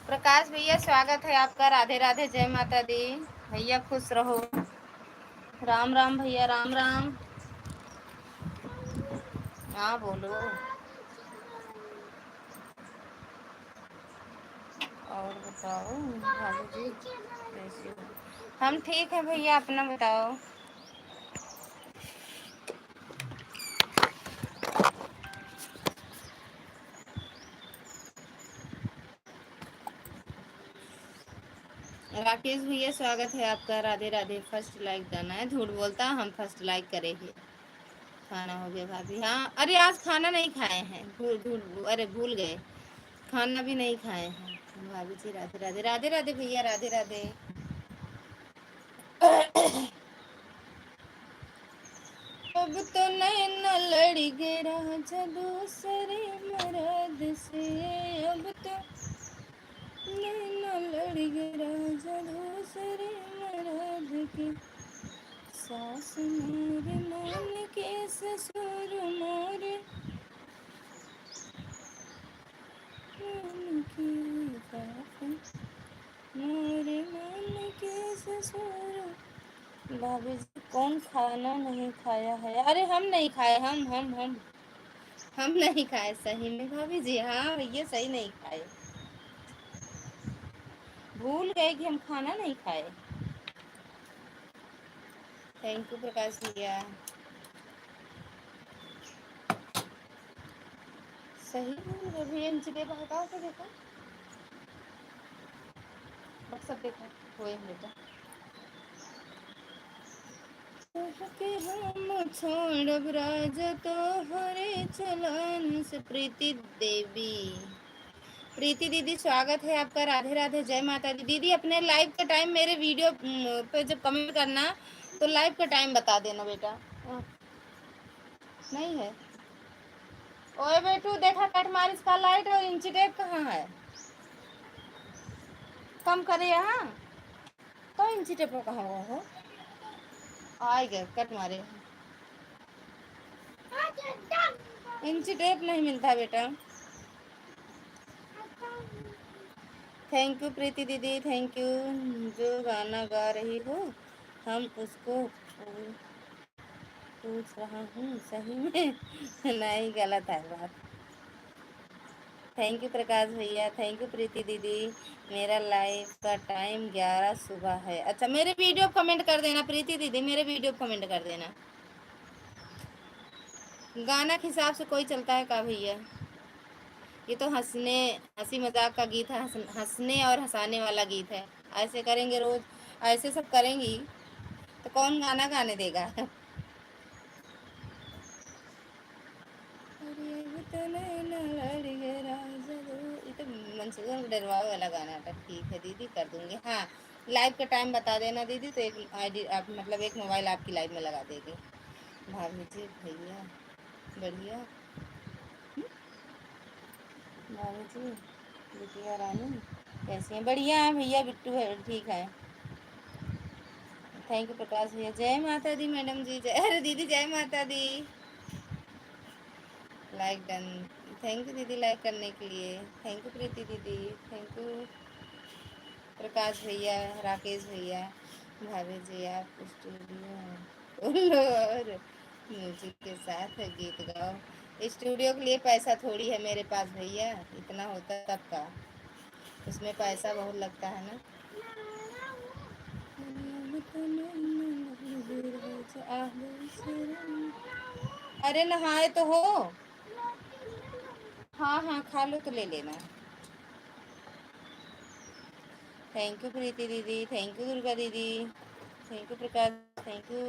प्रकाश भैया स्वागत है आपका। राधे राधे, जय माता दी। भैया खुश रहो। राम राम भैया, राम राम। हाँ बोलो। और बताओ भाभी जी कैसी हो? हम ठीक है भैया, अपना बताओ। राकेश भैया स्वागत है आपका। राधे राधे। फर्स्ट लाइक करना है, झूठ बोलता हम फर्स्ट लाइक करेंगे। खाना हो गया भाभी? हाँ, अरे आज खाना नहीं खाए हैं, भूल भूल अरे भूल गए, खाना भी नहीं खाए हैं भाभी जी। राधे राधे, राधे राधे भैया, राधे राधे। अब तो नैना लड़ी गए राजा दूसरे मर्द से। अब तो नैना लड़ी गए राजा दूसरे मर्द की। सास मोरे मान के ससुर मोरे मान की सास मोरे मान के ससुर। भाभी जी कौन खाना नहीं खाया है? अरे हम नहीं खाए, हम नहीं खाए सही में भाभी जी। हाँ भैया सही नहीं खाए, भूल गए कि हम खाना नहीं खाए। थैंक यू प्रकाश भैया। सही भूल गए भैया। नीचे देखो, हटाओ तो देखो, सब देखो। कोई बेटा के हम छोड़ब राजा तो हरे चलन से। प्रीति देवी, प्रीति दीदी स्वागत है आपका। राधे राधे, जय माता दी। दीदी अपने लाइव का टाइम मेरे वीडियो पे जब कमेंट करना तो लाइव का टाइम बता देना बेटा। नहीं है? ओए बेटू देखा, कट मार इसका लाइट। और इंची टेप कहाँ है? कम करे यहाँ तो इंची टेप कहाँ हुआ हो? आए गए कट मारे। इंची टेप नहीं मिलता बेटा। थैंक यू प्रीति दीदी, थैंक यू। जो गाना गा रही हो हम उसको पूछ रहा हूँ सही में। नहीं, गलत है बात। थैंक यू प्रकाश भैया, थैंक यू प्रीति दीदी। मेरा लाइव का टाइम 11 सुबह है। अच्छा, मेरे वीडियो कमेंट कर देना प्रीति दीदी, मेरे वीडियो कमेंट कर देना। गाना के हिसाब से कोई चलता है का भैया? ये तो हंसी मजाक का गीत है, हंसने और हंसाने वाला गीत है। ऐसे करेंगे रोज, ऐसे सब करेंगी तो कौन गाना गाने देगा? ये तो मंसूर डरवावे वाला गाना था। ठीक है दीदी, कर दूंगी। हाँ, लाइव का टाइम बता देना दीदी, तो एक आईडी आप मतलब एक मोबाइल आपकी लाइव में लगा देगी। भाभी जी भैया बढ़िया। भाभी जी बिटिया रानी कैसी हैं? बढ़िया है भैया, बिट्टू है ठीक है। थैंक यू प्रकाश भैया। जय माता दी मैडम जी, जय। अरे दीदी जय माता दी। Like done. थैंक यू दीदी लाइक करने के लिए। थैंक यू प्रीति दीदी, थैंक यू प्रकाश भैया, राकेश भैया। भाभी जी आप स्टूडियो और म्यूजिक के साथ गीत गाओ। स्टूडियो के लिए पैसा थोड़ी है मेरे पास भैया, इतना होता तब का, उसमें पैसा बहुत लगता है ना। अरे नहाए तो हो। हाँ हाँ खा लो तो ले लेना। थैंक यू प्रीति दीदी, थैंक यू दुर्गा दीदी, thank you Prakash, thank you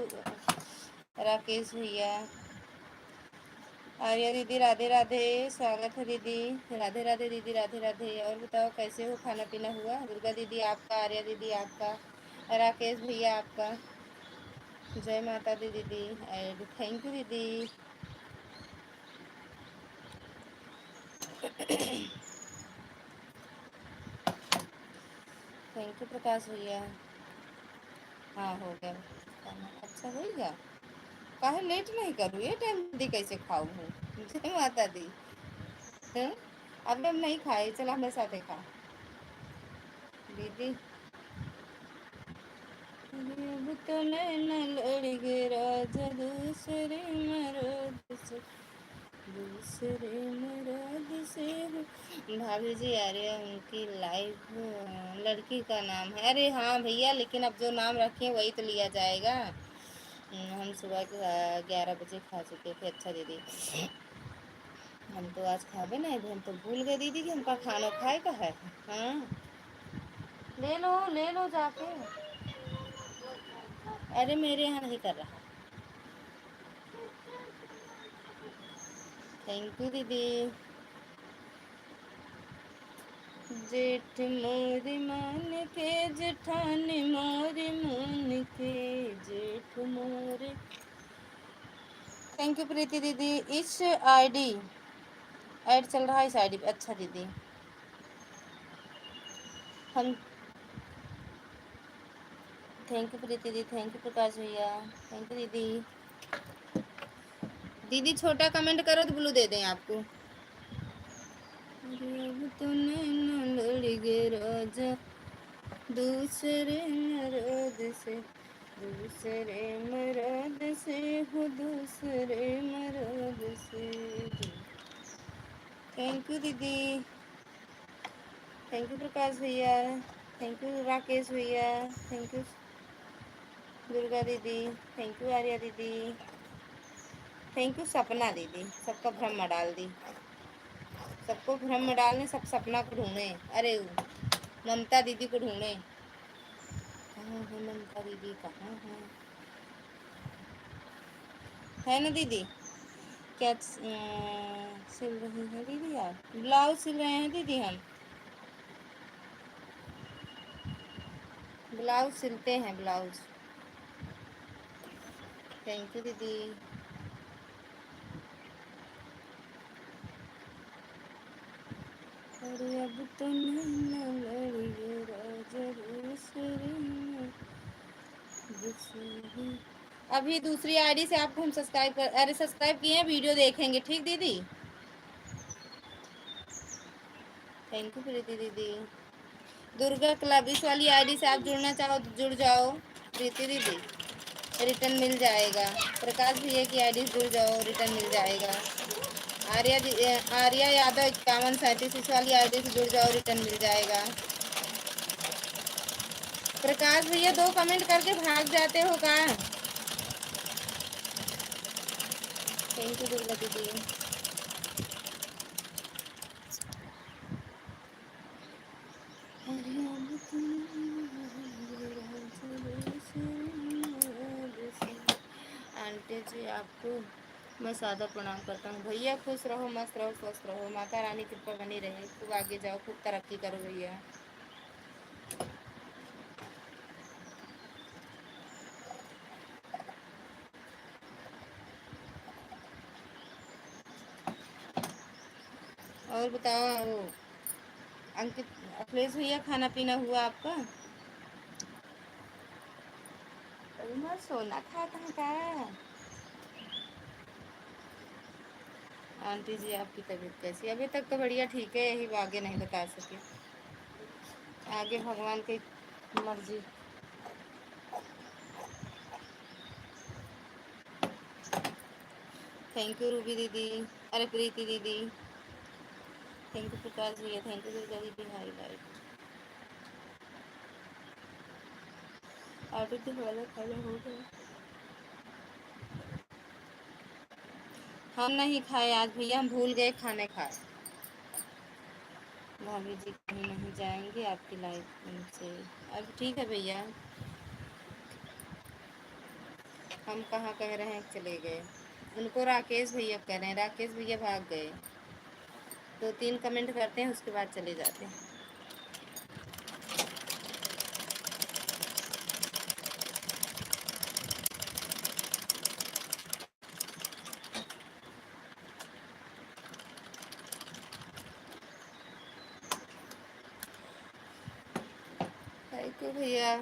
Rakesh भैया। आर्या दीदी राधे राधे, स्वागत है दीदी। राधे राधे दीदी, राधे राधे। और बताओ कैसे हो? खाना पीना हुआ? दुर्गा दीदी आपका, आर्या दीदी आपका, राकेश भैया आपका। जय माता दी दीदी एंड थैंक यू दीदी। थैंक यू प्रकाश भैया। हाँ हो गया खाना। अच्छा हो गया। काहे लेट नहीं करूँ? ये टाइम दी कैसे खाऊँ हूँ? जय माता दी। हैं? अब हम नहीं खाए, चल हमारे साथ खा। दीदी अब तो नैना लड़ गए राजा दूसरे मर्द से, दूसरे मर्द से। भाभी जी आ रही है, उनकी लाइव लड़की का नाम है। अरे हाँ भैया, लेकिन अब जो नाम रखे वही तो लिया जाएगा। हम सुबह के 11 बजे खा चुके थे। अच्छा दीदी, हम तो आज खावे ना, हम तो भूल गए दीदी कि हमका खाना खाए का है। हाँ ले लो जाके। अरे मेरे यहाँ नहीं कर रहा। थैंक यू दीदी। जेठ मोरी मान के जेठानी मोरी मन के, जेठ मोरे। थैंक यू प्रीति दीदी। इस आईडी ऐड चल रहा है इस आईडी पे। अच्छा दीदी, हम थैंक यू प्रीति दीदी, थैंक यू प्रकाश भैया, थैंक यू दीदी। दीदी छोटा कमेंट करो तो ब्लू दे दें आपको। अब तो नैना लड़ गए राजा दूसरे मर्द से, दूसरे मर्द से हो, दूसरे मर्द से। थैंक यू दीदी, थैंक यू प्रकाश भैया, थैंक यू राकेश भैया, थैंक यू दुर्गा दीदी, थैंक यू आर्या दीदी, थैंक यू सपना दीदी। सबका भ्रम में डाल दी, सबको भ्रम में डालने, सब सपना को ढूंढे। अरे ममता दीदी को ढूंढे। कहाँ है ममता दीदी, कहाँ है ना दीदी? क्या सिल रही है दीदी? आप ब्लाउज सिल रहे हैं दीदी? हम ब्लाउज सिलते हैं, ब्लाउज। थैंक यू दीदी। अरे अब तो नैना लड़ गए राजा दूसरे दूसरे। अभी दूसरी आईडी से आपको हम सब्सक्राइब कर, अरे सब्सक्राइब किए हैं, वीडियो देखेंगे ठीक दीदी? थैंक यू प्रीति दीदी। दुर्गा क्लब, इस वाली आईडी से आप जुड़ना चाहो तो जुड़ जाओ प्रीति दीदी, रिटर्न मिल जाएगा। प्रकाश भैया की आईडी से जुड़ जाओ, रिटर्न मिल जाएगा। आर्या यादव 5137, इस वाली आईडी से जुड़ जाओ, रिटर्न मिल जाएगा। प्रकाश भैया 2 कमेंट करके भाग जाते हो का? थैंक यू दुर्गा दीदी। आंटी जी आपको मैं सादा प्रणाम करता हूँ। भैया खुश रहो, मस्त रहो, स्वस्थ रहो, माता रानी कृपा बनी रहे, खूब आगे जाओ, खूब तरक्की करो भैया। और बताओ वो अंकित अखिलेश भैया, खाना पीना हुआ आपका? मैं सोना खाता हूँ का? आंटी जी आपकी तबीयत कैसी? अभी तक तो बढ़िया ठीक है, यही आगे नहीं बता सके, आगे भगवान की मर्जी। थैंक यू रूबी दीदी, अरे प्रीति दीदी, थैंक यू प्रकाश भैया, थैंक यू दुर्गा दीदी। हाई लाइट आटे वाला खाना हो गया? हम नहीं खाए आज भैया, हम भूल गए खाने खाए। भाभी जी कहीं नहीं जाएंगे आपकी लाइफ से? अब ठीक है भैया, हम कहाँ कह रहे हैं चले गए, उनको राकेश भैया कह रहे हैं, राकेश भैया भाग गए। 2-3 कमेंट करते हैं, उसके बाद चले जाते हैं। थैंक यू भैया।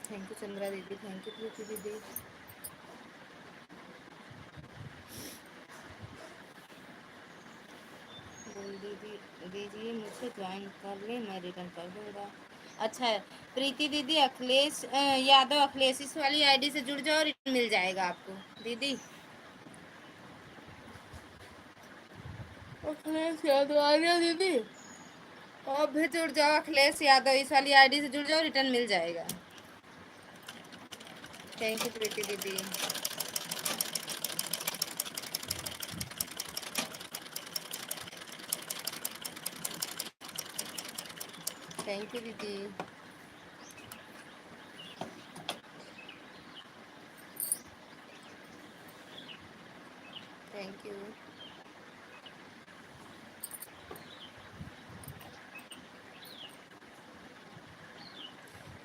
थैंक यू चंद्रा दीदी, थैंक यू प्रीति दीदी। दीदी दीजिए मुझे ज्वाइन कर ले, मैं रिटर्न कर दूंगा। अच्छा है प्रीति दीदी, अखिलेश यादव अखिलेश इस वाली आईडी से जुड़ जाओ, रिटर्न मिल जाएगा आपको दीदी। अखिलेश यादव आ गया दीदी, आप भी जुड़ जाओ, अखिलेश यादव इस वाली आईडी से जुड़ जाओ, रिटर्न मिल जाएगा। थैंक यू प्रीति दीदी। थैंक यू दीदी। Thank you.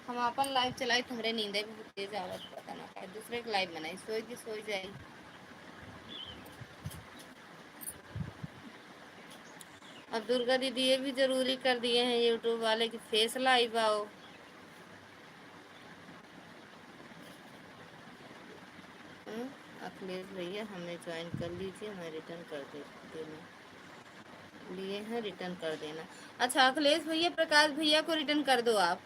हम अपन लाइव चलाई तो हमारे नींदे भी तेज आवत, पता ना का दूसरे के लाइव बनाई, सोई की सोई जाई। अब दुर्गा दीदी ये भी जरूरी कर दिए हैं यूट्यूब वाले कि फेस लाइव आओ। अखिलेश भैया हमें ज्वाइन कर लीजिए, मैं रिटर्न कर देना लिए हैं, रिटर्न कर देना। अच्छा अखिलेश भैया प्रकाश भैया को रिटर्न कर दो आप।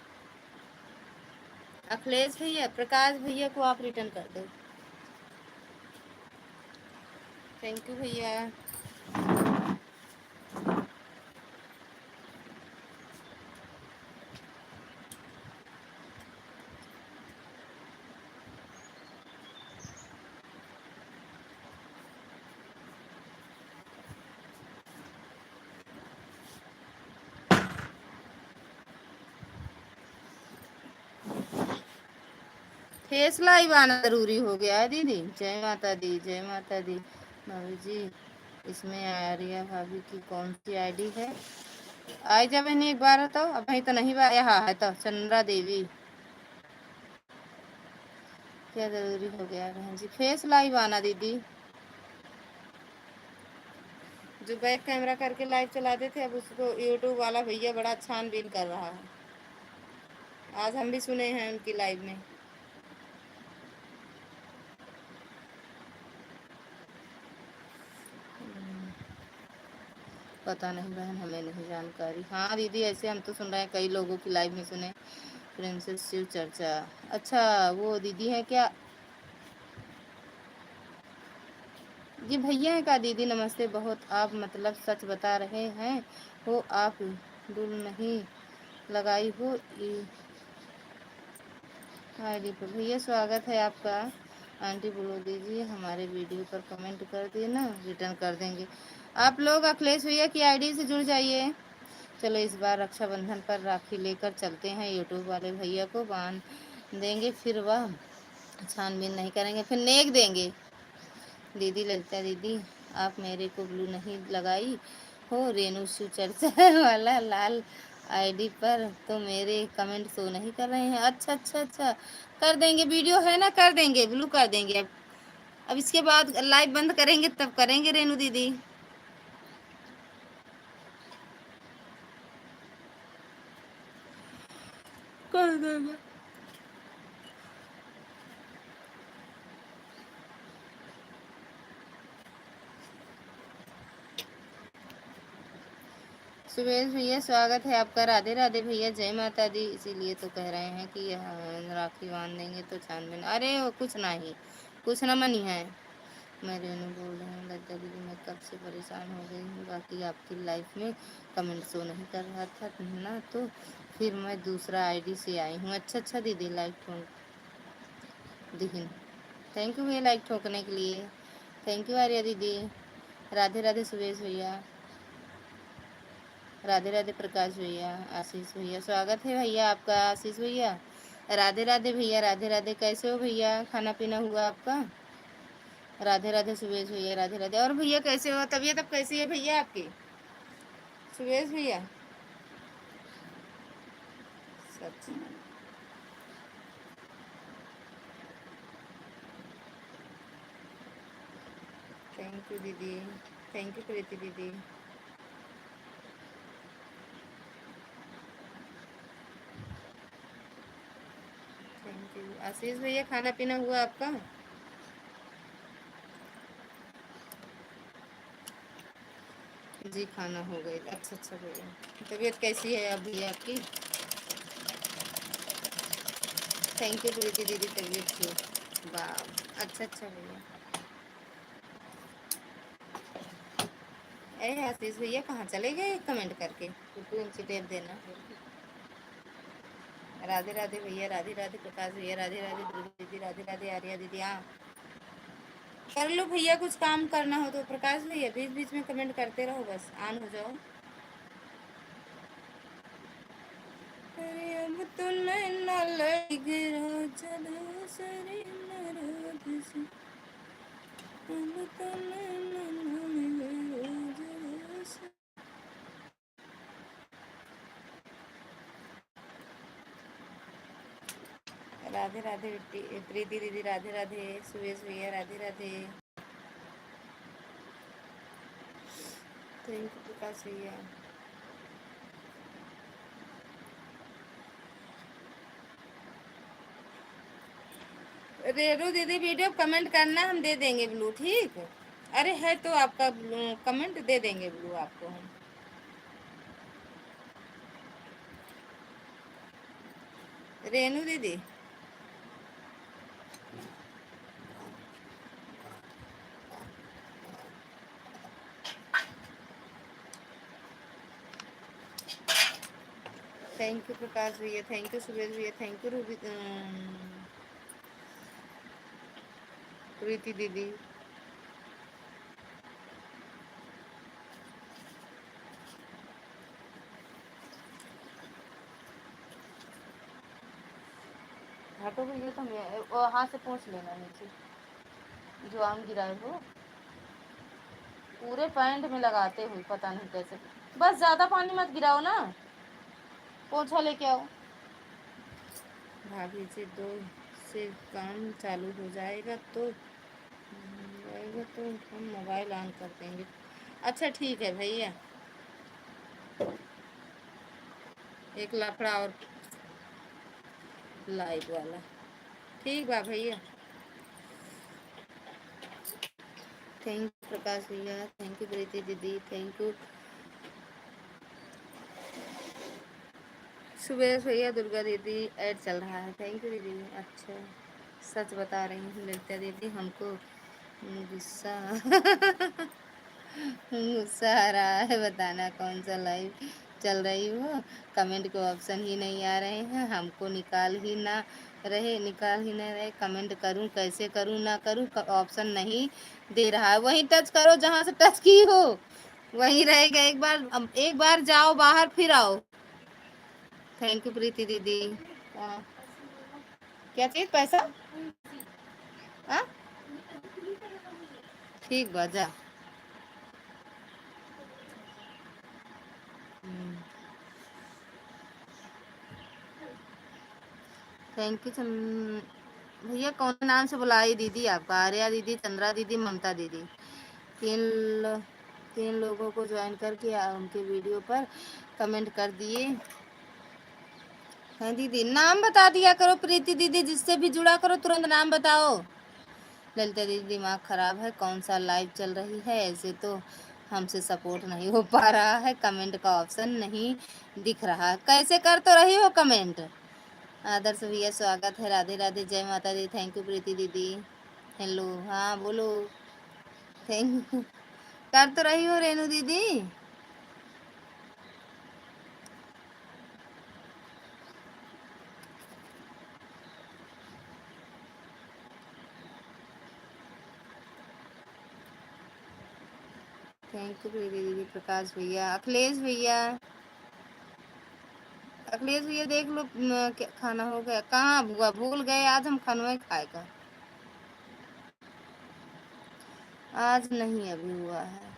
अखिलेश भैया प्रकाश भैया को आप रिटर्न कर दो। थैंक यू भैया। फेस लाइव आना जरूरी हो गया है दीदी। जय माता दी, जय माता दी। भाभी जी इसमें आर्या भाभी की कौन सी आईडी है? आई जा बहनी एक बार तो, अब तो नहीं यहाँ है तो चंद्रा देवी। क्या जरूरी हो गया बहन जी फेस लाइव आना दीदी? जो बैक कैमरा करके लाइव चलाते थे, अब उसको यूट्यूब वाला भैया बड़ा छानबीन कर रहा है। आज हम भी सुने हैं उनकी लाइव में। पता नहीं बहन, हमें नहीं जानकारी। हाँ दीदी ऐसे हम तो सुन रहे हैं, कई लोगों की लाइव में सुने। प्रिंसेस शिव चर्चा, अच्छा वो दीदी है क्या? जी भैया है का दीदी? नमस्ते। बहुत आप मतलब सच बता रहे हैं हो आप, डुल नहीं लगाई हो आईडी पर। भैया स्वागत है आपका। आंटी बोलो दीजिए हमारे वीडियो पर कमेंट कर देना, रिटर्न कर देंगे। आप लोग अखिलेश भैया की आईडी से जुड़ जाइए। चलो इस बार रक्षाबंधन पर राखी लेकर चलते हैं, यूट्यूब वाले भैया को बांध देंगे, फिर वह छानबीन नहीं करेंगे, फिर नेक देंगे। दीदी ललिता दीदी आप मेरे को ब्लू नहीं लगाई हो, रेनू शिव चर्चा वाला लाल आईडी पर तो मेरे कमेंट शो नहीं कर रहे हैं। अच्छा अच्छा अच्छा, कर देंगे, वीडियो है ना, कर देंगे, ब्लू कर देंगे। अब इसके बाद लाइव बंद करेंगे तब करेंगे रेनू दीदी। कर देंगे। सुरेश भैया स्वागत है आपका। राधे राधे भैया, जय माता दी। इसीलिए तो कह रहे हैं कि राखी बांध देंगे तो छानबीन। अरे वो कुछ नहीं, कुछ न मनी है। मैं रेनू बोल रही हूँ लता दीदी, मैं कब से परेशान हो गई हूँ, बाकी आपकी लाइफ में कमेंट शो नहीं कर रहा था ना, तो फिर मैं दूसरा आईडी से आई हूँ। अच्छा अच्छा दीदी लाइक ठोक दीदी, थैंक यू भैया लाइक ठोकने के लिए। थैंक यू आर्या दीदी। राधे राधे सुरेश भैया, राधे राधे प्रकाश भैया, आशीष भैया स्वागत है भैया आपका। आशीष भैया राधे राधे भैया, राधे राधे। कैसे हो भैया, खाना पीना हुआ आपका? राधे राधे सुरेश भैया, राधे राधे। और भैया कैसे हो, तबीयत अब कैसी है भैया आपकी? सुरेश भैया सच। थैंक यू दीदी, थैंक यू प्रीति दीदी। थैंक यू आशीष भैया, खाना पीना हुआ आपका? जी खाना हो गई। अच्छा अच्छा भैया, तबीयत कैसी है अब भैया आपकी? थैंक यू प्रीति दीदी, तबीयत ठीक। वाह, अच्छा अच्छा भैया। अरे आशीष भैया कहाँ चले गए कमेंट करके? टू इंची टेप देना। राधे राधे भैया, राधे राधे प्रकाश भैया, राधे राधे ध्रुव दीदी, राधे राधे आर्या दीदी। हाँ कर लो भैया, कुछ काम करना हो तो। प्रकाश भैया बीच बीच में कमेंट करते रहो, बस ऑन हो जाओ। अरे अब तो नैना लग रहा चलो सरे नाराज से, अब तो नैना लग रहा जरा से। राधे राधे प्रीति दीदी, राधे राधे सुरेश भैया, राधे राधे। थैंक यू प्रकाश भैया। रेणु दीदी वीडियो कमेंट करना, हम दे देंगे ब्लू, ठीक। अरे है तो आपका कमेंट दे देंगे ब्लू आपको हम। रेणु दीदी थैंक यू प्रकाश भैया, थैंक यू सुरेश भैया, थैंक यू रूबी प्रीति दीदी। हटो भैया, तो मैं हाथ से पहुँच लेना नीचे जो आम गिराए हो। पूरे पैंट में लगाते हुए पता नहीं कैसे। बस ज्यादा पानी मत गिराओ ना, पोछा लेके आओ। भाभी जी दो से काम चालू हो जाएगा तो हम मोबाइल ऑन कर देंगे। अच्छा ठीक है भैया, एक लफड़ा और लाइट वाला। ठीक बा भैया। थैंक यू प्रकाश भैया, थैंक यू प्रीति दीदी, थैंक यू सुबह भैया, दुर्गा दीदी ऐड चल रहा है। थैंक यू दीदी। अच्छा सच बता रही हूँ ललिता दीदी, हमको गुस्सा गुस्सा आ रहा है, बताना कौन सा लाइव चल रही हो। कमेंट के ऑप्शन ही नहीं आ रहे हैं, हमको निकाल ही ना रहे। कमेंट करूं कैसे करूं ना करूं, ऑप्शन नहीं दे रहा है। वहीं टच करो जहां से टच की हो, वहीं रहेगा। एक बार जाओ बाहर फिर आओ। थैंक यू प्रीति दीदी। हाँ, क्या चीज पैसा? हाँ ठीक बा जा। थैंक यू भैया, कौन नाम से बुलाई दीदी आपका? आर्या दीदी, चंद्रा दीदी, ममता दीदी। तीन लो, तीन लोगों को ज्वाइन करके उनके वीडियो पर कमेंट कर दिए हैं दीदी। नाम बता दिया करो प्रीति दीदी, जिससे भी जुड़ा करो तुरंत नाम बताओ। ललिता दीदी दिमाग खराब है, कौन सा लाइव चल रही है? ऐसे तो हमसे सपोर्ट नहीं हो पा रहा है, कमेंट का ऑप्शन नहीं दिख रहा। कैसे कर तो रही हो कमेंट? आदर्श भैया स्वागत है, राधे राधे, जय माता दी। थैंक यू प्रीति दीदी। हेलो, हाँ बोलो। Thank you. कर तो रही हो रेनू दीदी। थैंक यू प्रीति दीदी, प्रकाश भैया, अखिलेश भैया देख लो क्या खाना हो गया? कहाँ बुआ, भूल गए आज हम खनवे खाएगा। आज नहीं अभी हुआ है,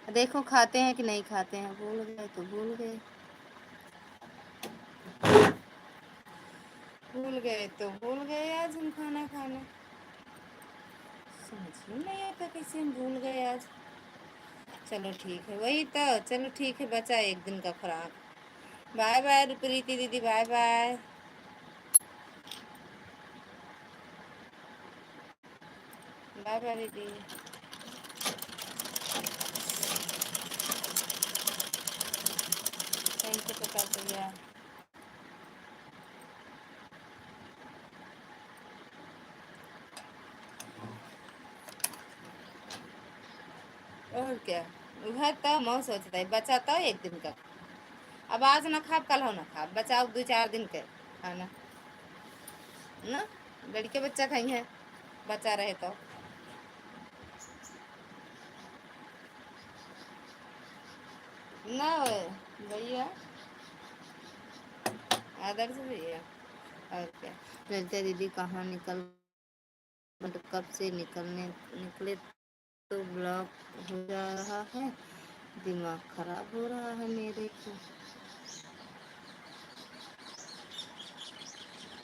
देखो खाते हैं कि नहीं खाते हैं। भूल गए तो भूल गए, भूल गए तो भूल गए। आज हम खाना खाना समझ ही नहीं आता कैसे हम भूल गए आज। चलो ठीक है, वही तो। चलो ठीक है, बचा एक दिन का खुराक। बाय बाय प्रीति दीदी, बाय बाय। बाय बाय दीदी। प्रकाश भैया। और क्या, वह तो मैं सोचता है बचा तो एक दिन का। अब आज ना खाब कल हो ना खाब, बचाओ 2-4 दिन के खाना ना। लड़के बच्चा खाई है बचा रहे तो। ना भैया, आदर्श भैया। और क्या। ललिता दीदी कहाँ निकल, मतलब कब से निकले तो ब्लॉक हो जा रहा है, दिमाग खराब हो रहा है मेरे को।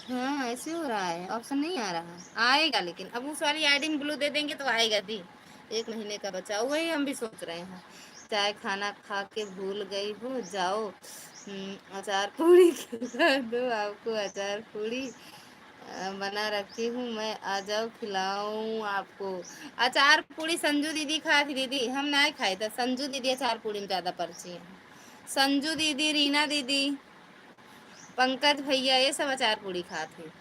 हाँ ऐसे हो रहा है, ऑप्शन नहीं आ रहा। आएगा लेकिन अब उस वाली आईडी में ब्लू दे देंगे तो आएगा दी। 1 महीने का बचा, वही हम भी सोच रहे हैं। चाय खाना खा के भूल गई हो, जाओ अचार पूड़ी खिला दो, आपको अचार पूड़ी बना रखी हूँ मैं, आ जाओ खिलाऊं आपको। अचार पूड़ी संजू दीदी खाई थी दीदी, हम नहीं खाए थे। संजू दीदी अचार पूड़ी में ज्यादा परची है। संजू दीदी, रीना दीदी, पंकज भैया, ये सब अचार पूड़ी खाते।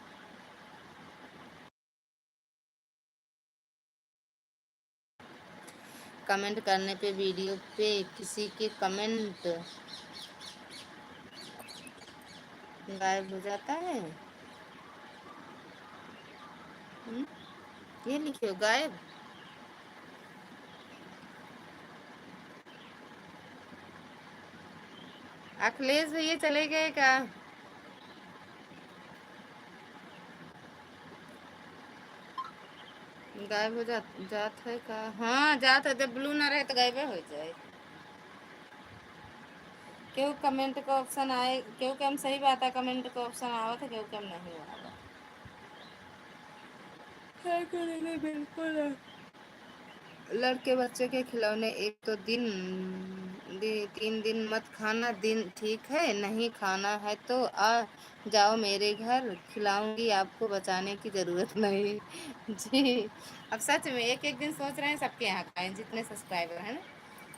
कमेंट करने पे, वीडियो पे किसी के कमेंट गायब हो जाता है। ये लिखियो गायब। अखिलेश भैया चले गए का? गायब हो जात है का? हाँ जात है, जब ब्लू ना रहे तो गायब हो जाए। क्यों कमेंट का ऑप्शन आए, क्योंकि हम सही बात है, कमेंट का ऑप्शन आवा था, क्योंकि हम नहीं आवा। क्या करेंगे, बिल्कुल। लड़के बच्चे के खिलौने एक तो 3 दिन मत खाना, दिन ठीक है, नहीं खाना है तो आ जाओ मेरे घर, खिलाऊंगी आपको, बचाने की जरूरत नहीं। जी। अब सच में एक एक दिन सोच रहे हैं सबके यहाँ खाएं, जितने सब्सक्राइबर है ना।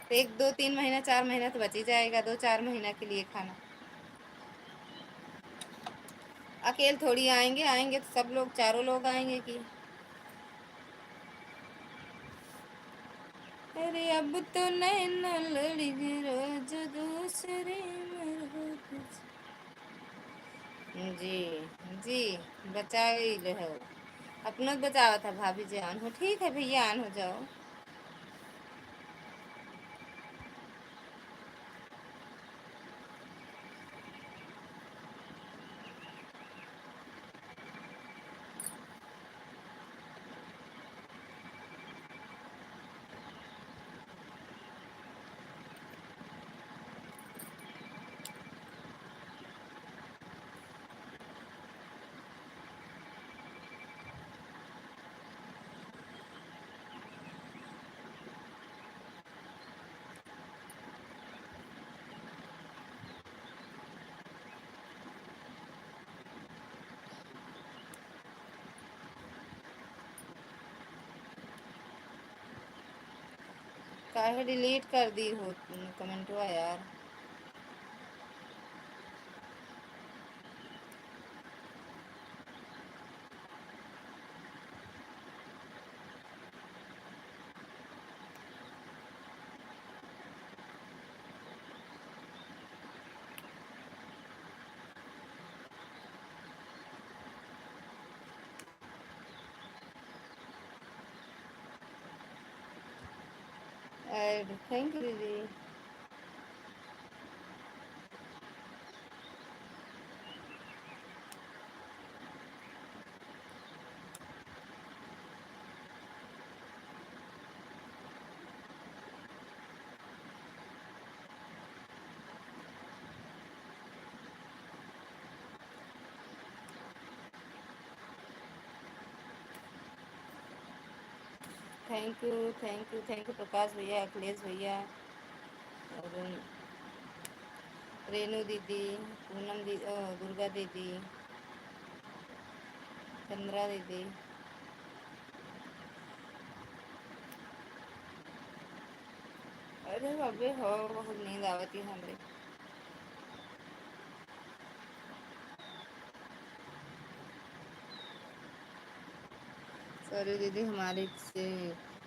तो 1, 2, 3 महीना 4 महीना तो बच ही जाएगा, 2-4 महीना के लिए खाना। अकेले थोड़ी आएंगे, आएंगे तो सब लोग, चारों लोग आएंगे कि। अरे अब तो नैना लड़ी रोज दूसरे में। जी। जी। बचा ही रहो, अपना बचावा था भाभी जी, आन हो ठीक है भैया, आन हो जाओ। काहे डिलीट कर दी हो कमेंट हुआ यार। थैंक यू दीदी। Thank you, thank you, thank you Prakash भैया, अखिलेश भैया, और रेनू दीदी, पूनम दीदी, दुर्गा दीदी, चंद्रा दीदी। अरे बाबे हो, बहुत नींद आवती है हमरे। सॉरी दीदी, हमारे से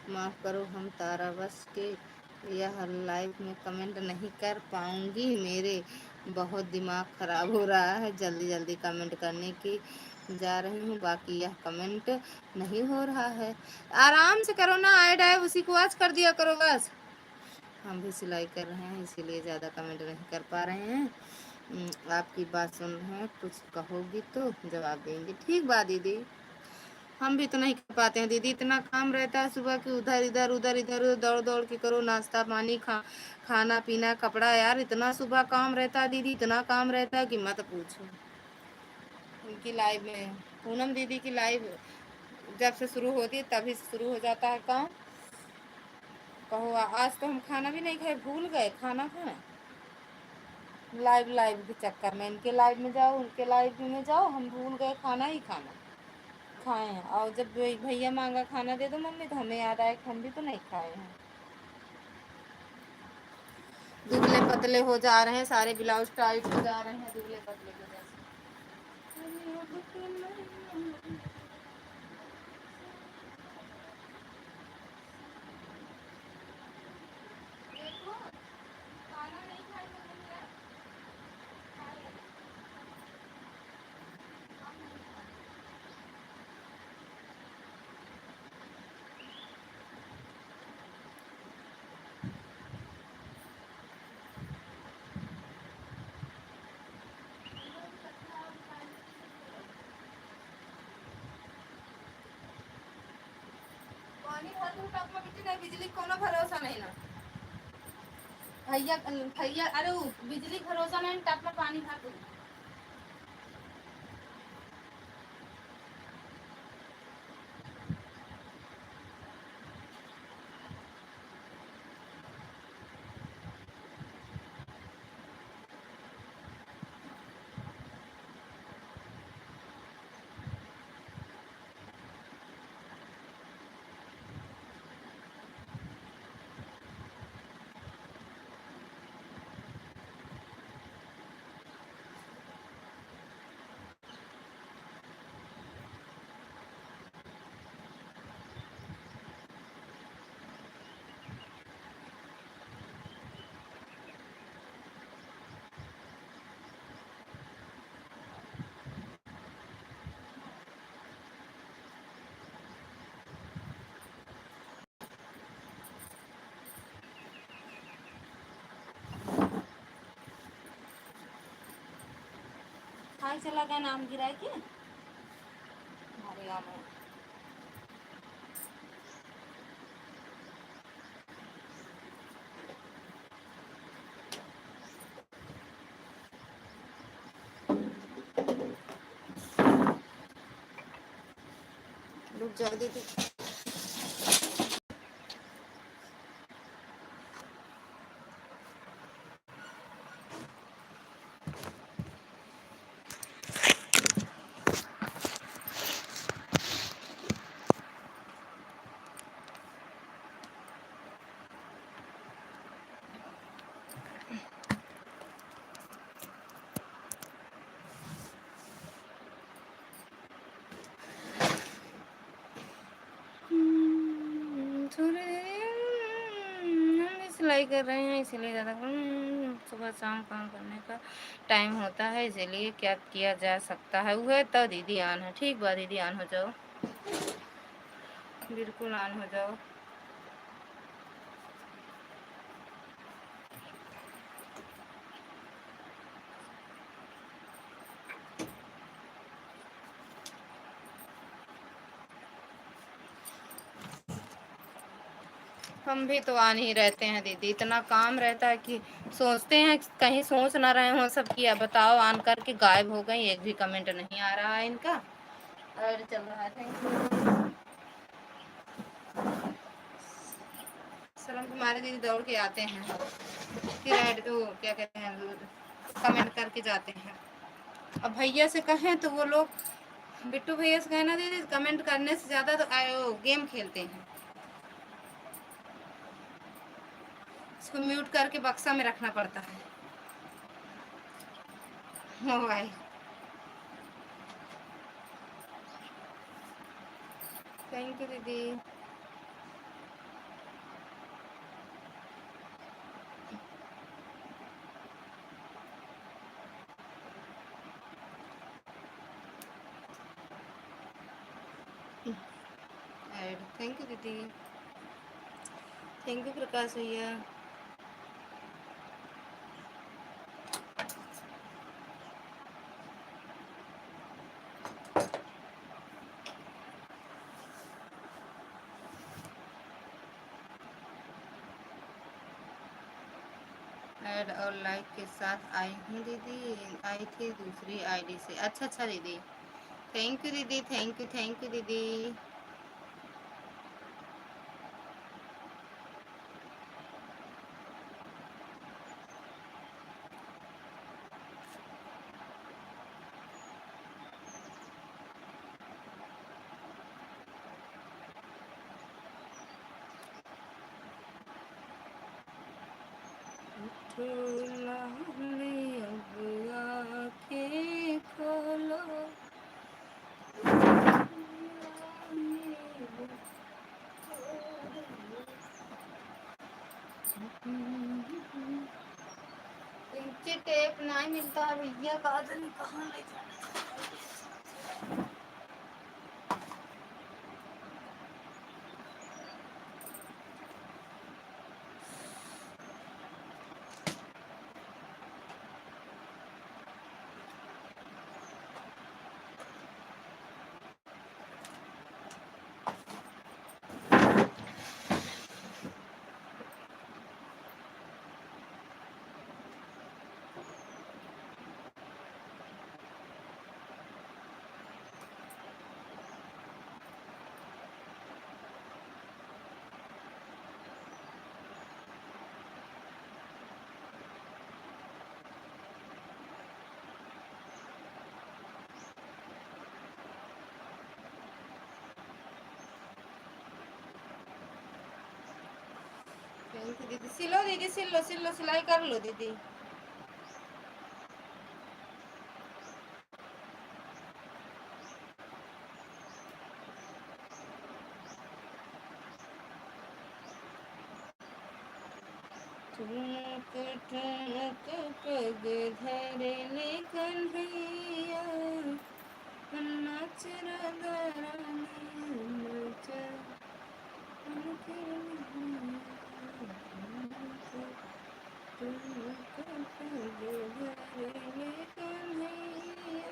माफ़ करो, हम ताराबस के यह लाइव में कमेंट नहीं कर पाऊंगी। मेरे बहुत दिमाग ख़राब हो रहा है, जल्दी जल्दी कमेंट करने की जा रही हूँ, बाकी यह कमेंट नहीं हो रहा है। आराम से करो ना, ऐड है उसी को आज कर दिया करो बस। हम भी सिलाई कर रहे हैं, इसीलिए ज़्यादा कमेंट नहीं कर पा रहे हैं। आपकी बात सुन रहे हैं, कुछ कहोगी तो जवाब देंगे। ठीक बात दीदी, हम भी तो नहीं कर पाते हैं दीदी, इतना काम रहता है सुबह की, उधर इधर उधर इधर उधर दौड़ दौड़ के करो, नाश्ता पानी खाना पीना कपड़ा, यार इतना सुबह काम रहता है दीदी, इतना काम रहता है कि मत पूछो। उनकी लाइव में, पूनम दीदी की लाइव जब से शुरू होती है तभी से शुरू हो जाता है काम। कहो आज तो हम खाना भी नहीं खाए, भूल गए खाना खाना, लाइव के चक्कर में, इनके लाइव में जाओ उनके लाइव में जाओ, हम भूल गए खाना ही खाना खाए हैं। और जब भैया मांगा खाना दे दो मम्मी, तो हमें याद आया कि हम भी तो नहीं खाए हैं। दुबले पतले हो जा रहे हैं, सारे ब्लाउज टाइट हो जा रहे हैं दुबले पतले की वजह से। देखो, खाना नहीं खाए तो भैया खाए। पानी भर दूं टब में, बिजली नहीं, बिजली को कोनो भरोसा नहीं ना। भैया भैया, अरे बिजली भरोसा नहीं, टब में पानी भर दूं। खाई चला गया, नाम गिरा के हमारे यहाँ में। रुक जाओ दीदी। सिलाई कर रहे हैं, इसीलिए ज़्यादा सुबह शाम काम करने का टाइम होता है, इसीलिए क्या किया जा सकता है। वह तो दीदी आन है, ठीक बात दीदी, आन हो जाओ, बिल्कुल आन हो जाओ। हम भी तो आन ही रहते हैं दीदी, इतना काम रहता है कि सोचते हैं कहीं सोच ना रहे हो सब किया, बताओ आन करके गायब हो गई, एक भी कमेंट नहीं आ रहा है इनका। और चल रहा है, थैंक यू। शर्म तुम्हारे दीदी दौड़ के आते हैं, फिर ऐड तो क्या कहते हैं, कमेंट करके जाते हैं। अब भैया से कहें तो वो लोग, बिट्टू भैया से कहना दीदी, कमेंट करने से ज़्यादा तो गेम खेलते हैं, इसको म्यूट करके बक्सा में रखना पड़ता है मोबाइल। थैंक यू दीदी। ऐड थैंक यू दीदी। थैंक यू प्रकाश भैया। ऐड और लाइक के साथ आई हूँ दीदी, आई थी दूसरी आईडी से। अच्छा अच्छा दीदी, थैंक यू दीदी, थैंक यू दीदी। अब आँखें खोलो, इंची टेप नहीं मिलता भैया, काजल कहाँ ले जाना। थैंक यू दीदी। सिलो दीदी, सिलो सिलो, सिलाई कर लो दीदी। ठुमक ठुमक पग धरने कन्हैया, नाच राधा रानी नाच, ठुमक पग धरने कन्हैया,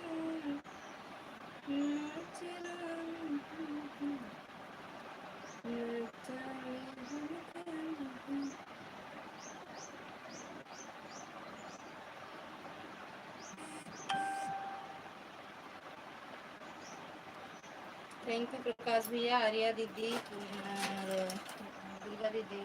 नाच राधा नाच। थैंक यू प्रकाश भैया, आर्या दीदी और दुर्गा दीदी।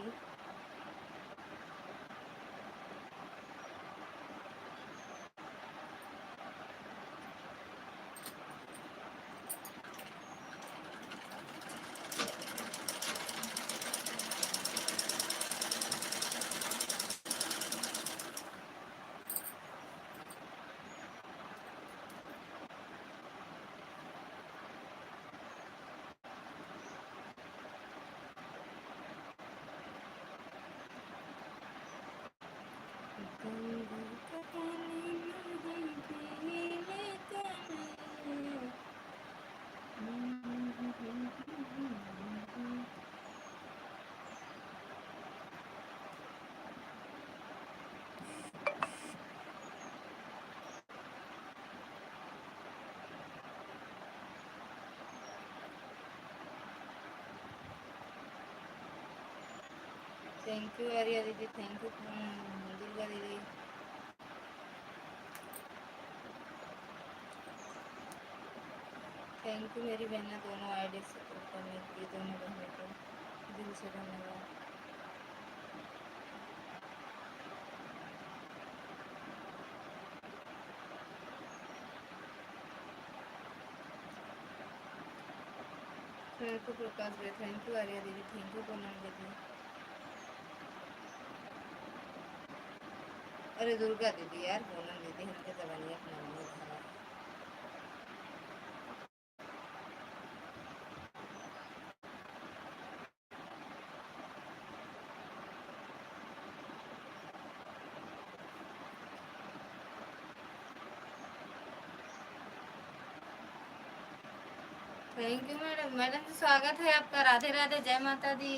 थैंक यू आर्या दीदी, थैंक यू दुर्गा दीदी। थैंक यू मेरी बहना, दोनों आईडी से करने के लिए, दोनों बहनों को दिल से धन्यवाद। थैंक यू प्रकाश भाई, थैंक यू आर्या दीदी, थैंक यू पूनम दीदी। अरे दुर्गा दीदी यार, पूनम दीदी हमके जवानी अपना नहीं था। Thank you madam. मैडम जी स्वागत है आपका। राधे राधे, जय माता दी।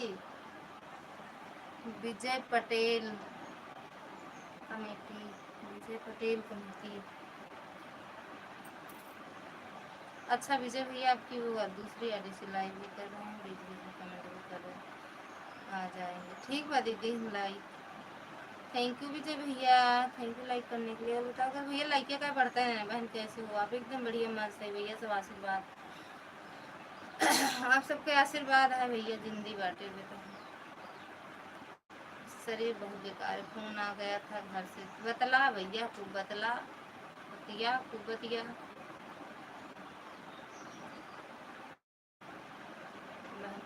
विजय पटेल कमेटी, विजय पटेल कमेटी। अच्छा विजय भैया आपकी वो दूसरी आईडी से लाइव भी कर रहे हैं, बीच बीच में कमेंट भी कर रहे हैं, आ जाएंगे। ठीक बा दीदी, लाइक। थैंक यू विजय भैया, थैंक यू लाइक करने के लिए। और बताओ अगर भैया लाइक क्या बढ़ता है बहन, कैसे हो आप? एकदम बढ़िया, मस्त है भैया, सब आशीर्वाद। आप सबके आशीर्वाद है भैया, जिंदगी बांटे हुए तो। शरीर बहुत बेकार है, फोन आ गया था घर से। बतला भैया, खूब बतला, बतिया खूब बतिया।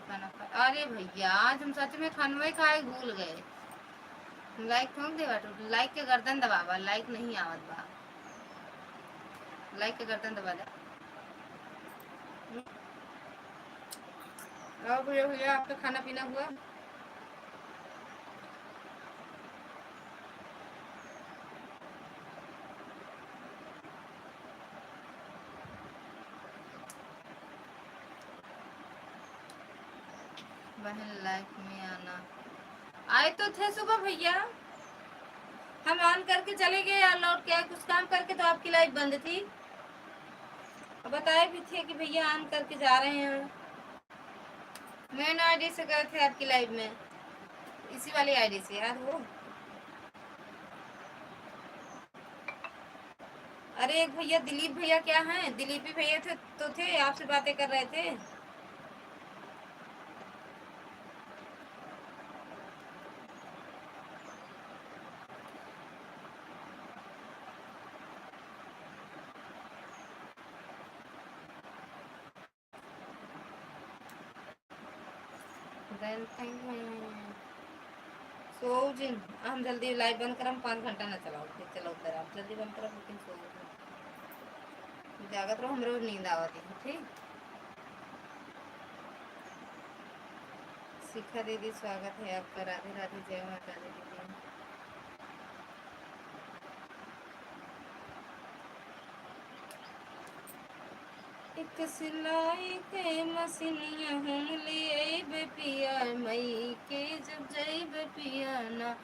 खाना खा, अरे भैया आज हम सच में खानवे खाए भूल गए। लाइक ठोक दे बाटू, लाइक के गर्दन दबावा, लाइक नहीं आवत बा, लाइक के गर्दन दबा दे। और भैया भैया आपका खाना पीना हुआ? बहन लाइफ में आना, आए तो थे सुबह भैया, हम ऑन करके चले गए और लौट के आए कुछ काम करके, तो आपकी लाइफ बंद थी। बताए भी थे कि भैया ऑन करके जा रहे हैं। मेन आईडी से गए थे आपकी लाइव में, इसी वाली आईडी से याद हो। अरे एक भैया दिलीप भैया क्या हैं, दिलीपी भैया थे तो थे, आपसे बातें कर रहे थे। सो जिन हम जल्दी लाइव बंद करम, 5 घंटा ना चलाओ, फिर चलो उधर आप जल्दी बंद करम, लेकिन सो जागत रहो, हमरो नींद आवत है। ठीक, शिखा दीदी स्वागत है आपका। राधे राधे, जय माता दी दीदी। एक सिलाई के मसीनिया हम लिए पिया, मई के जब जय पिया ना।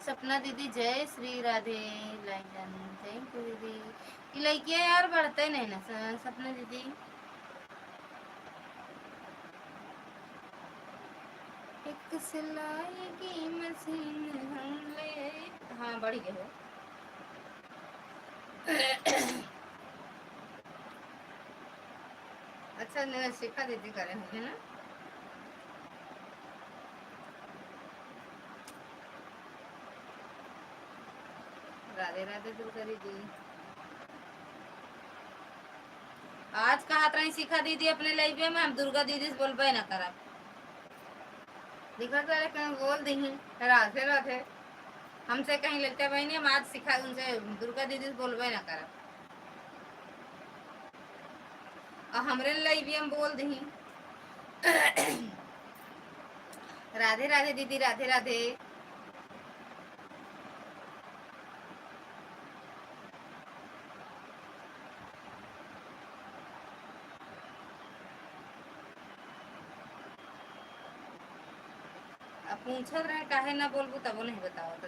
सपना दीदी जय Shri Radhe, liaison thank you दीदी। लड़कियाँ यार बढ़ते नहीं ना सपना दीदी। एक सिलाई की मशीन हम ले, हाँ बढ़ गए हो। अच्छा न शिखा दीदी करे होंगे ना। राधे राधे दुर्गा दीदी। आज कहा रही शिखा दीदी अपने लाइफ में हम दुर्गा दीदी से बोलबे ना करब, दिखा रहे कहीं बोल दी। राधे राधे, हमसे कहीं लेते बहनी, हम आज सिखा उनसे दुर्गा दीदी से बोलबे ना करब, और हमरे लाइफ भी हम बोल दी। राधे राधे दीदी, राधे राधे। अब पूछत रहे काहे ना बोलबू, तबो नहीं बताओ तो।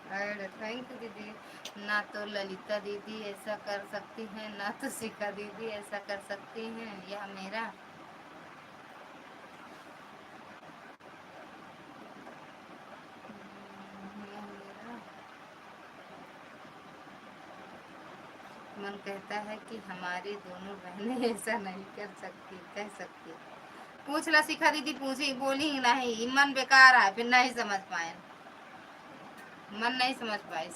अरे थैंक यू दीदी। ना तो ललिता दीदी ऐसा कर सकती हैं, ना तो शिखा दीदी ऐसा कर सकती हैं, यह मेरा। यह मेरा मन कहता है कि हमारी दोनों बहनें ऐसा नहीं कर सकती, कह सकती। पूछ ला शिखा दीदी, पूछी बोली नहीं, मन बेकार है, फिर नहीं समझ पाए, मन नहीं समझ पाए।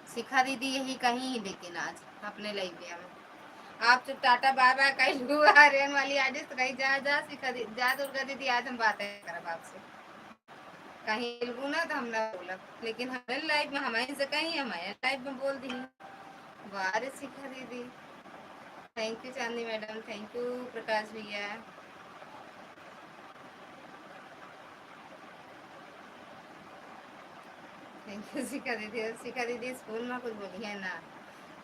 शिखा दीदी यही कहीं, लेकिन आज अपने लाइफ में आप तो टाटा बाय बाय कहीं आर्यन वाली आर्टिस्ट कहीं जा जा शिखा दीदी, जा दुर्गा दीदी, आज हम बातें करब आपसे। कहीं मिलबू ना तो हम ना बोलब, लेकिन हमारे लाइफ में हमारे से कहीं हमारे लाइफ में बोल दी। वाह रे शिखा दीदी, थैंक यू चांदी मैडम, थैंक यू प्रकाश भैया। थैंक यू शिखा दीदी। शिखा दीदी स्कूल में कुछ बोली है ना,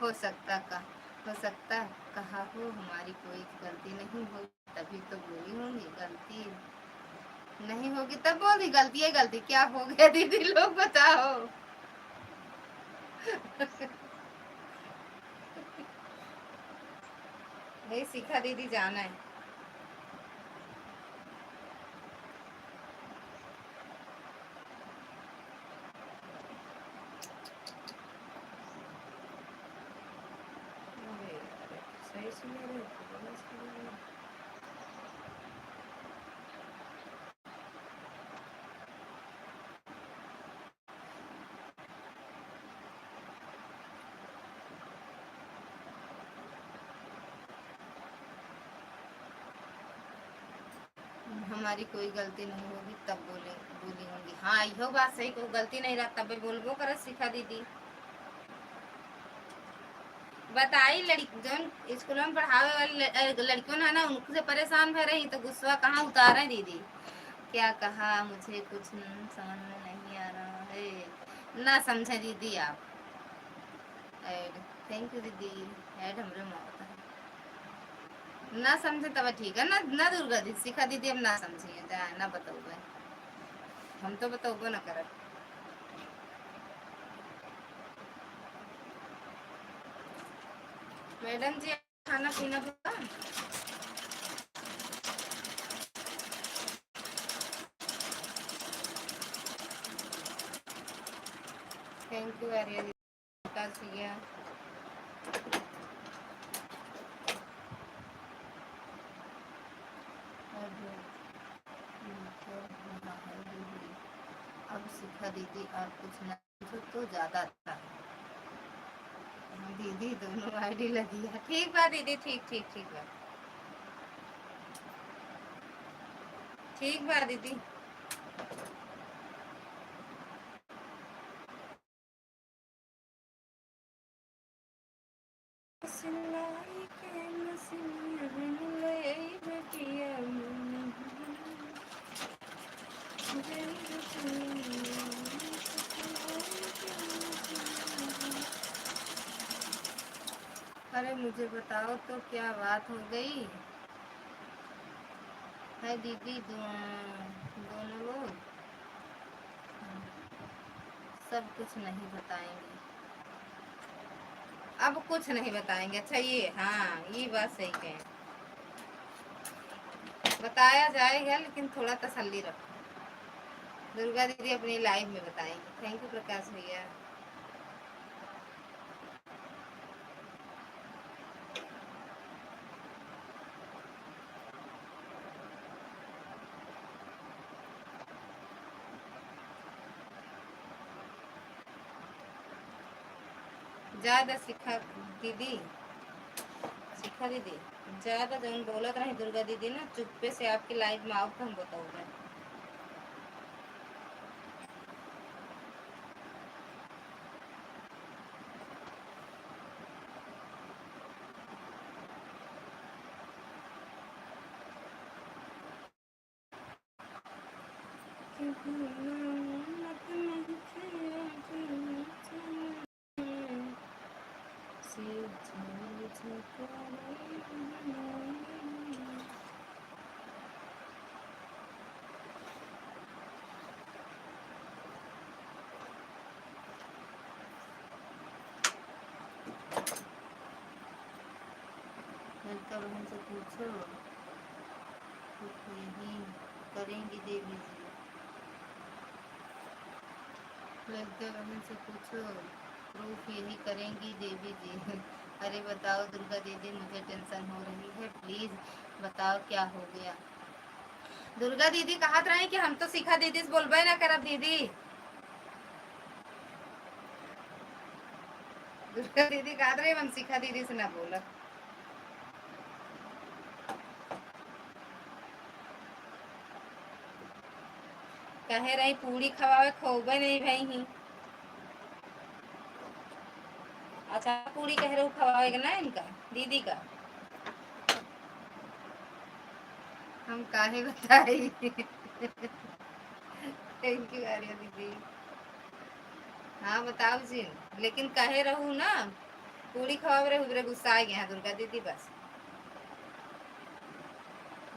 हो सकता का, हो सकता कहा हो हमारी कोई गलती नहीं होगी तभी तो बोली होंगी, गलती नहीं होगी तब बोली गलती है, गलती क्या हो गया दीदी लोग बताओ। नहीं सीखा दीदी जाना है। सही सुन रहे हो? हमारी कोई गलती नहीं होगी तब बोली होंगी। हाँ यो बात सही, कोई गलती नहीं रहा तब बोलबो कर सीखा दीदी। बताई लड़की जो स्कूल में पढ़ावे वाली लड़कियों ने ना उनसे परेशान भर रही तो गुस्सा कहाँ उतारे दीदी। क्या कहा मुझे कुछ समझ में नहीं आ रहा है, ना समझे दीदी आप। ऐड थैंक यू दीदी, ऐड हमरे मौत है ना समझे तब ठीक है ना, ना दुर्गा दीदी सीखा दीदी हम ना समझिए ना बताओ, हम तो बताओ ना कर। मैडम जी खाना पीना बता। थैंक यू आर्या दीदी। अब सीखा दीदी और कुछ ना तो ज़्यादा अच्छा है। दीदी दोनों आईडी लगी है, ठीक बा दीदी, ठीक ठीक ठीक बा, ठीक बा दीदी। अरे मुझे बताओ तो क्या बात हो गई है दीदी, दोनों लोग सब कुछ नहीं बताएंगे, अब कुछ नहीं बताएंगे। अच्छा ये हाँ ये बात सही कहें, बताया जाएगा लेकिन थोड़ा तसल्ली रखो। दुर्गा दीदी अपनी लाइफ में बताएंगी। थैंक यू प्रकाश भैया। ज़्यादा सीखा दीदी, सीखा दीदी ज़्यादा जौन बोलत नहीं दुर्गा दीदी ना चुप्पे से आपकी लाइफ में आओ तो हम बताओगे। लड़का बहन से पूछो तो यही करेंगी देवी जी। लड़का बहन से पूछो प्रूफ यही करेंगी देवी जी। अरे बताओ दुर्गा दीदी मुझे टेंशन हो रही है, प्लीज बताओ क्या हो गया। दुर्गा दीदी कहा रहे कि हम तो सीखा दीदी से बोलबे ना करब दीदी। दुर्गा दीदी कहा रहे हम सीखा दीदी से ना बोलब। कहे रही पूरी खवावे खोबे नहीं भाई ही। अच्छा पूरी कह रहे हो खवाएगा ना इनका दीदी का, हम काहे बताई। थैंक यू आर्या दीदी। हाँ बताओ जी, लेकिन कहे रहू ना पूरी खवा रहे हुए गुस्सा आ गया दुर्गा दीदी। बस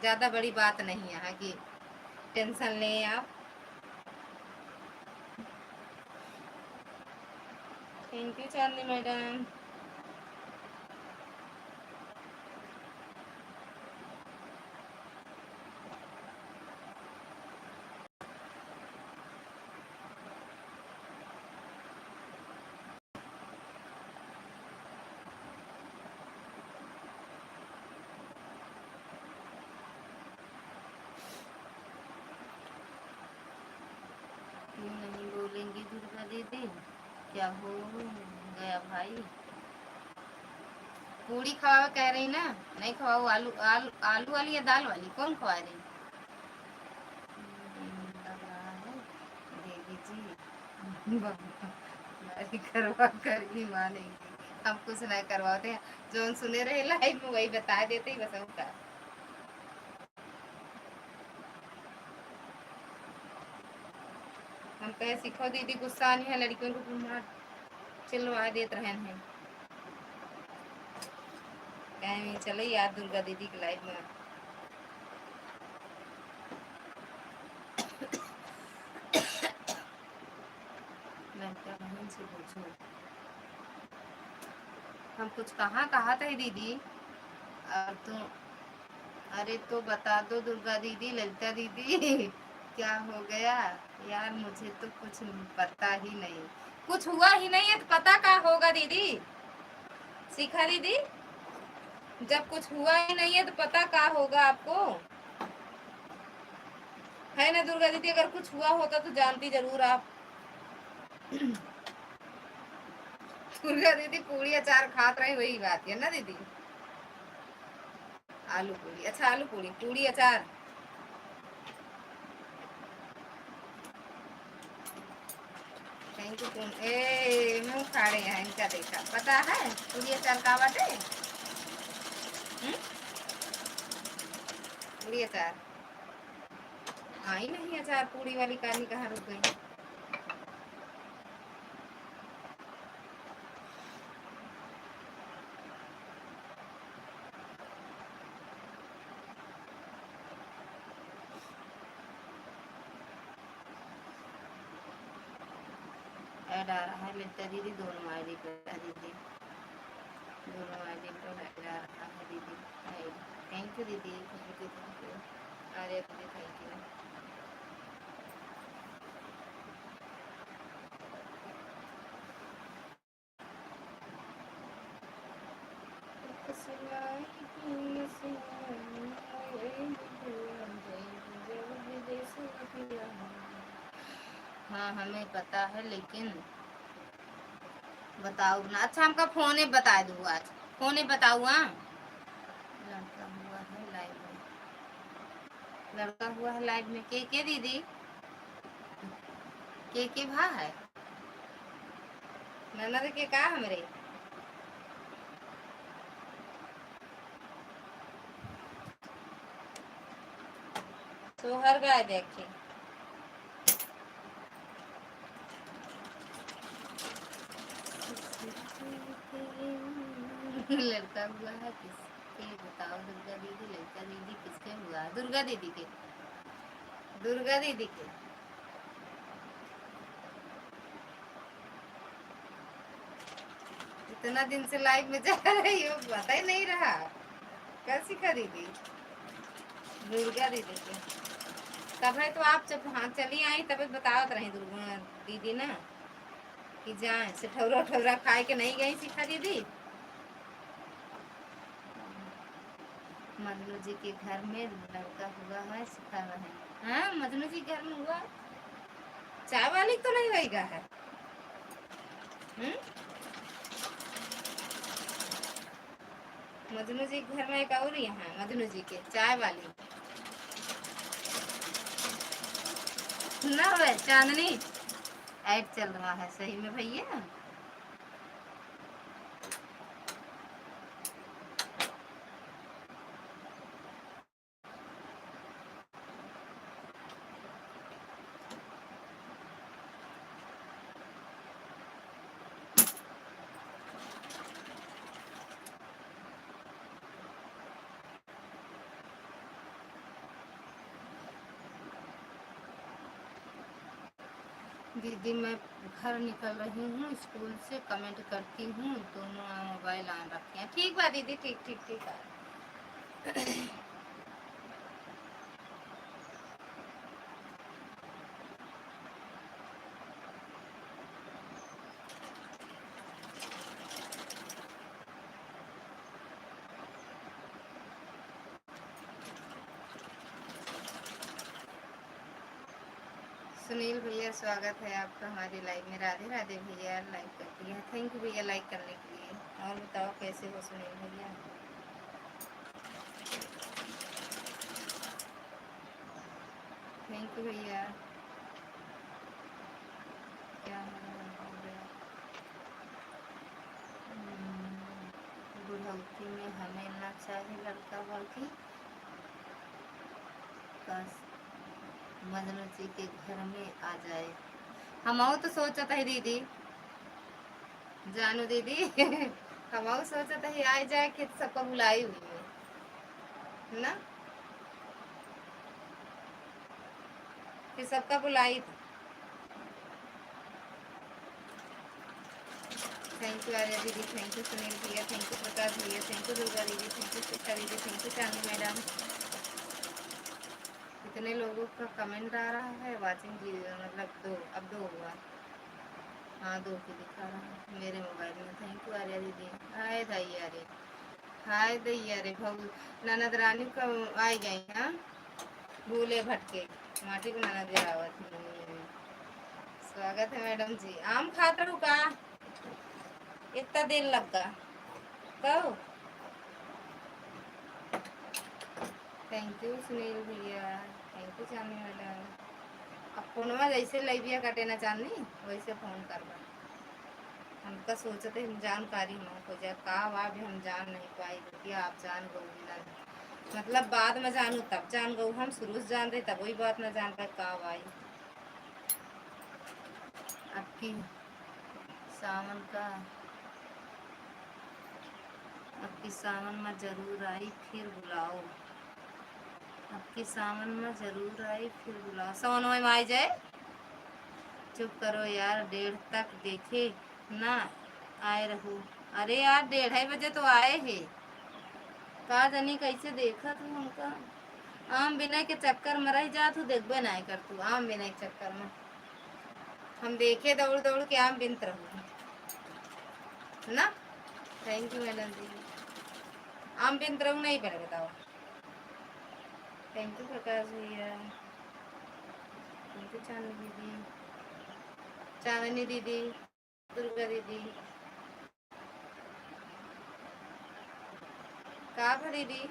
ज्यादा बड़ी बात नहीं है कि टेंशन लें आप। Thank you Chandni madam. क्यों नहीं बोलेंगी दुर्गा दीदी? क्या हो गया भाई? पूरी खवाओ कह रही ना? नहीं खवाओ। आलू आलू आलू वाली या दाल वाली कौन खवा रही? लग रहा है देवी जी बारी करवा कर ही मानेंगी। हम कुछ नहीं करवाते हैं, जो हम सुने रहे लाइव में वही बता देते ही बस का। हम कहे सीखो दीदी, गुस्सा नहीं है लड़कियों को घुमा चिल्लवा देते रहे हैं। कहीं चलो यार दुर्गा दीदी के लाइव में। लड़का बहन से पूछो हम कुछ कहाँ कहा था दीदी? और तो अरे तो बता दो दुर्गा दीदी, ललिता दीदी क्या हो गया यार? मुझे तो कुछ पता ही नहीं। कुछ हुआ ही नहीं है तो पता क्या होगा दीदी? सीखा दीदी, जब कुछ हुआ ही नहीं है तो पता क्या होगा आपको? है ना दुर्गा दीदी? अगर कुछ हुआ होता तो जानती जरूर आप। दुर्गा दीदी पूरी अचार खात रही वही बात है ना दीदी? आलू पूरी, अच्छा आलू पूरी पूरी अचार। Thank you. ए मुंह खाड़े हैं इनका, देखा पता है पूरी अचार का बाटे? पूरी अचार आई नहीं, अचार पूरी वाली कहानी कहाँ रुक गई? ऐड आ रहा है ललिता दीदी दोनों आईडी पर। दीदी दोनों आईडी पर ऐड आ रहा है दीदी। थैंक यू दीदी, थैंक यू थैंक यू। अरे दीदी थैंक यू। हाँ हमें पता है लेकिन बताओ ना। अच्छा हमका फोन बता दू आज, फोन बताऊ। हाँ लड़का हुआ है लाइव में, लड़का हुआ है लाइव में। के दीदी के भा है ननद के का हमरे? सोहर गाय देखे लड़का हुआ है किसके बताओ दुर्गा दीदी? लड़का दीदी किसके हुआ? दुर्गा दीदी के, दुर्गा दीदी के। इतना दिन से लाइव में जा रही हो पता ही नहीं रहा। कैसी खरीदी? दुर्गा दीदी के तब है तो आप जब हाँ चली आई तब बताओ तो रही दुर्गा दीदी ना कि जाए से ठौरा ठौरा खाए के नहीं गई सीखा दीदी। मजनू जी के घर में लड़का हुआ है सिखा है। हाँ मजनू जी के घर में हुआ। चाय वाली तो नहीं होगा है? मजनू जी के घर में एक और यहाँ मजनू जी के चाय वाली ना हो चांदनी। ऐड चल रहा है सही में भैया। दीदी मैं घर निकल रही हूँ स्कूल से, कमेंट करती हूँ, दोनों मोबाइल ऑन रखे हैं। ठीक बा दीदी, ठीक ठीक ठीक है। सुनील भैया स्वागत है आपका हमारी लाइव में। राधे राधे भैया, लाइक कर दिया, थैंक यू भैया लाइक करने के लिए। और बताओ कैसे हो सुनील भैया? थैंक यू भैया। क्या हो गया? बुढ़ौती में हमें ना चाहे लड़का बल्कि बस मजनू जी के घर में आ जाए। हम तो सोचा था दीदी, जानू दीदी हम सोचा था आ जाए कि सबको बुलाई हुई है ना, कि सबका बुलाई थी। थैंक यू आर्या दीदी, थैंक यू सुनील भैया, थैंक यू प्रकाश भैया, थैंक यू दुर्गा दीदी, थैंक यू शिक्षा दीदी, थैंक यू चांदी मैडम। इतने लोगों का कमेंट आ रहा है। वाचिंग जी मतलब दो, अब दो हुआ। हाँ दो की दिखा रहा है मेरे मोबाइल में। थैंक यू आर्या दीदी। हाय दैया रे, हाय दैया रे भगु ननद रानी का आई गई। हाँ भूले भटके माटी को ननद आवत। स्वागत है मैडम जी। आम खाता हूँ का इतना दिन लगा कहो। थैंक यू सुनील भैया, थैंक यू चांदी मैडम। अब फोनवा जैसे लैबिया काटे ना चांदी वैसे फोन करवा। हमका सोचते हम जानकारी न हो जाए का वा भी हम जान नहीं पाई कि आप जान गो ना, मतलब बाद में जानू तब जान गो। हम शुरू से जान रहे तब वही बात ना जान पाए का वाई। आपकी सावन का आपकी सावन में जरूर आई फिर बुलाओ। आपकी सावन में जरूर आई फिर बुलाओ। सावन में आ जाए। चुप करो यार, 1:30 तक देखे ना आए रहो। अरे यार 1:30 बजे तो आए है का जानी कैसे देखा तू हमका। आम बिना के चक्कर में रह जा तू, देखबे नहीं कर तू आम बिना के चक्कर में। हम देखे दौड़ दौड़ के आम बिनत रहू ना। थैंक यू मैडम जी। आम बिनत रहू नहीं पड़े बताओ। थैंक यू प्रकाश भैया, थैंक यू चांदनी दीदी, चांदनी दीदी, दुर्गा दीदी। का दीदी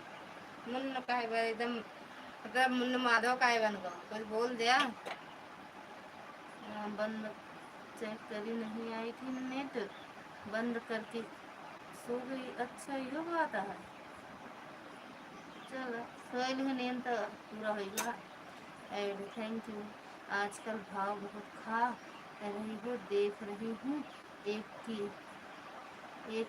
मुन्न काहे एकदम मतलब मुन्न माधव काहे बन गो कुछ बोल दिया। बंद चेक करी नहीं आई थी नेट, बंद करके सो गई। अच्छा यो बात है। चलो सोयल नींद तो पूरा होगा। एड थैंक यू। आजकल भाव बहुत खा रही हो, देख रही हूँ एक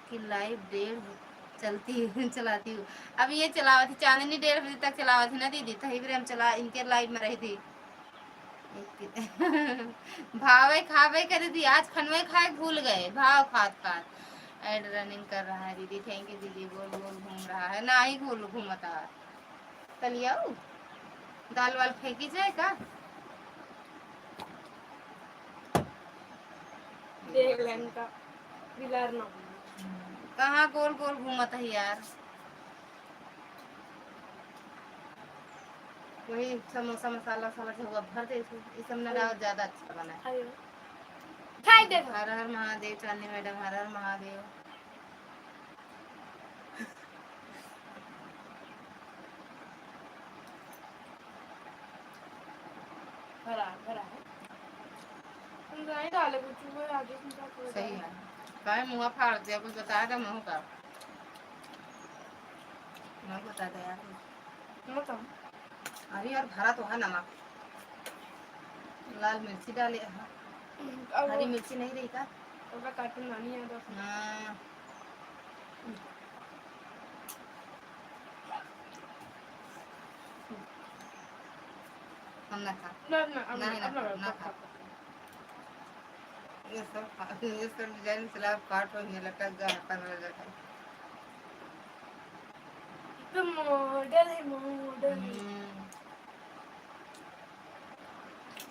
की लाइव 1:30 चलती चलाती हूँ। अब ये चलावा थी चांदनी 1:30 बजे तक चलावा थी ना दीदी, तही फिर हम चला इनके लाइव में रही थी। भावे खावे कर दी आज खनवे खाए भूल गए भाव खात खात। एड रनिंग कर रहा है दीदी, थैंक यू दीदी। गोल गोल घूम रहा है ना ही गोल घूमता। कलियाऊ दाल वाल फेंकी जाए का। देख लेन का बिलार ना कहाँ गोल गोल घूमता है यार। वही समोसा मसाला साला हुआ भर दे ये सब ना ज्यादा अच्छा बना है। खाई दे। हर हर महादेव चांदी मैडम, हर हर महादेव। भरा भरा है तुम नहीं डाले कुछ वो आगे सही है। काय मुँह फाड़ दिया कुछ बताया था मुँह का मैं बता दे यार मतलब। अरे यार भरा तो है नमक, लाल मिर्ची डाले। हरी मिर्ची नहीं रही का कार्टून नानी है हाँ। हम ना खा नहीं ना खा ना खा ये सब डिजाइन स्लैब काट और ये लटक गया करने लगा। तो मॉडल है मॉडल।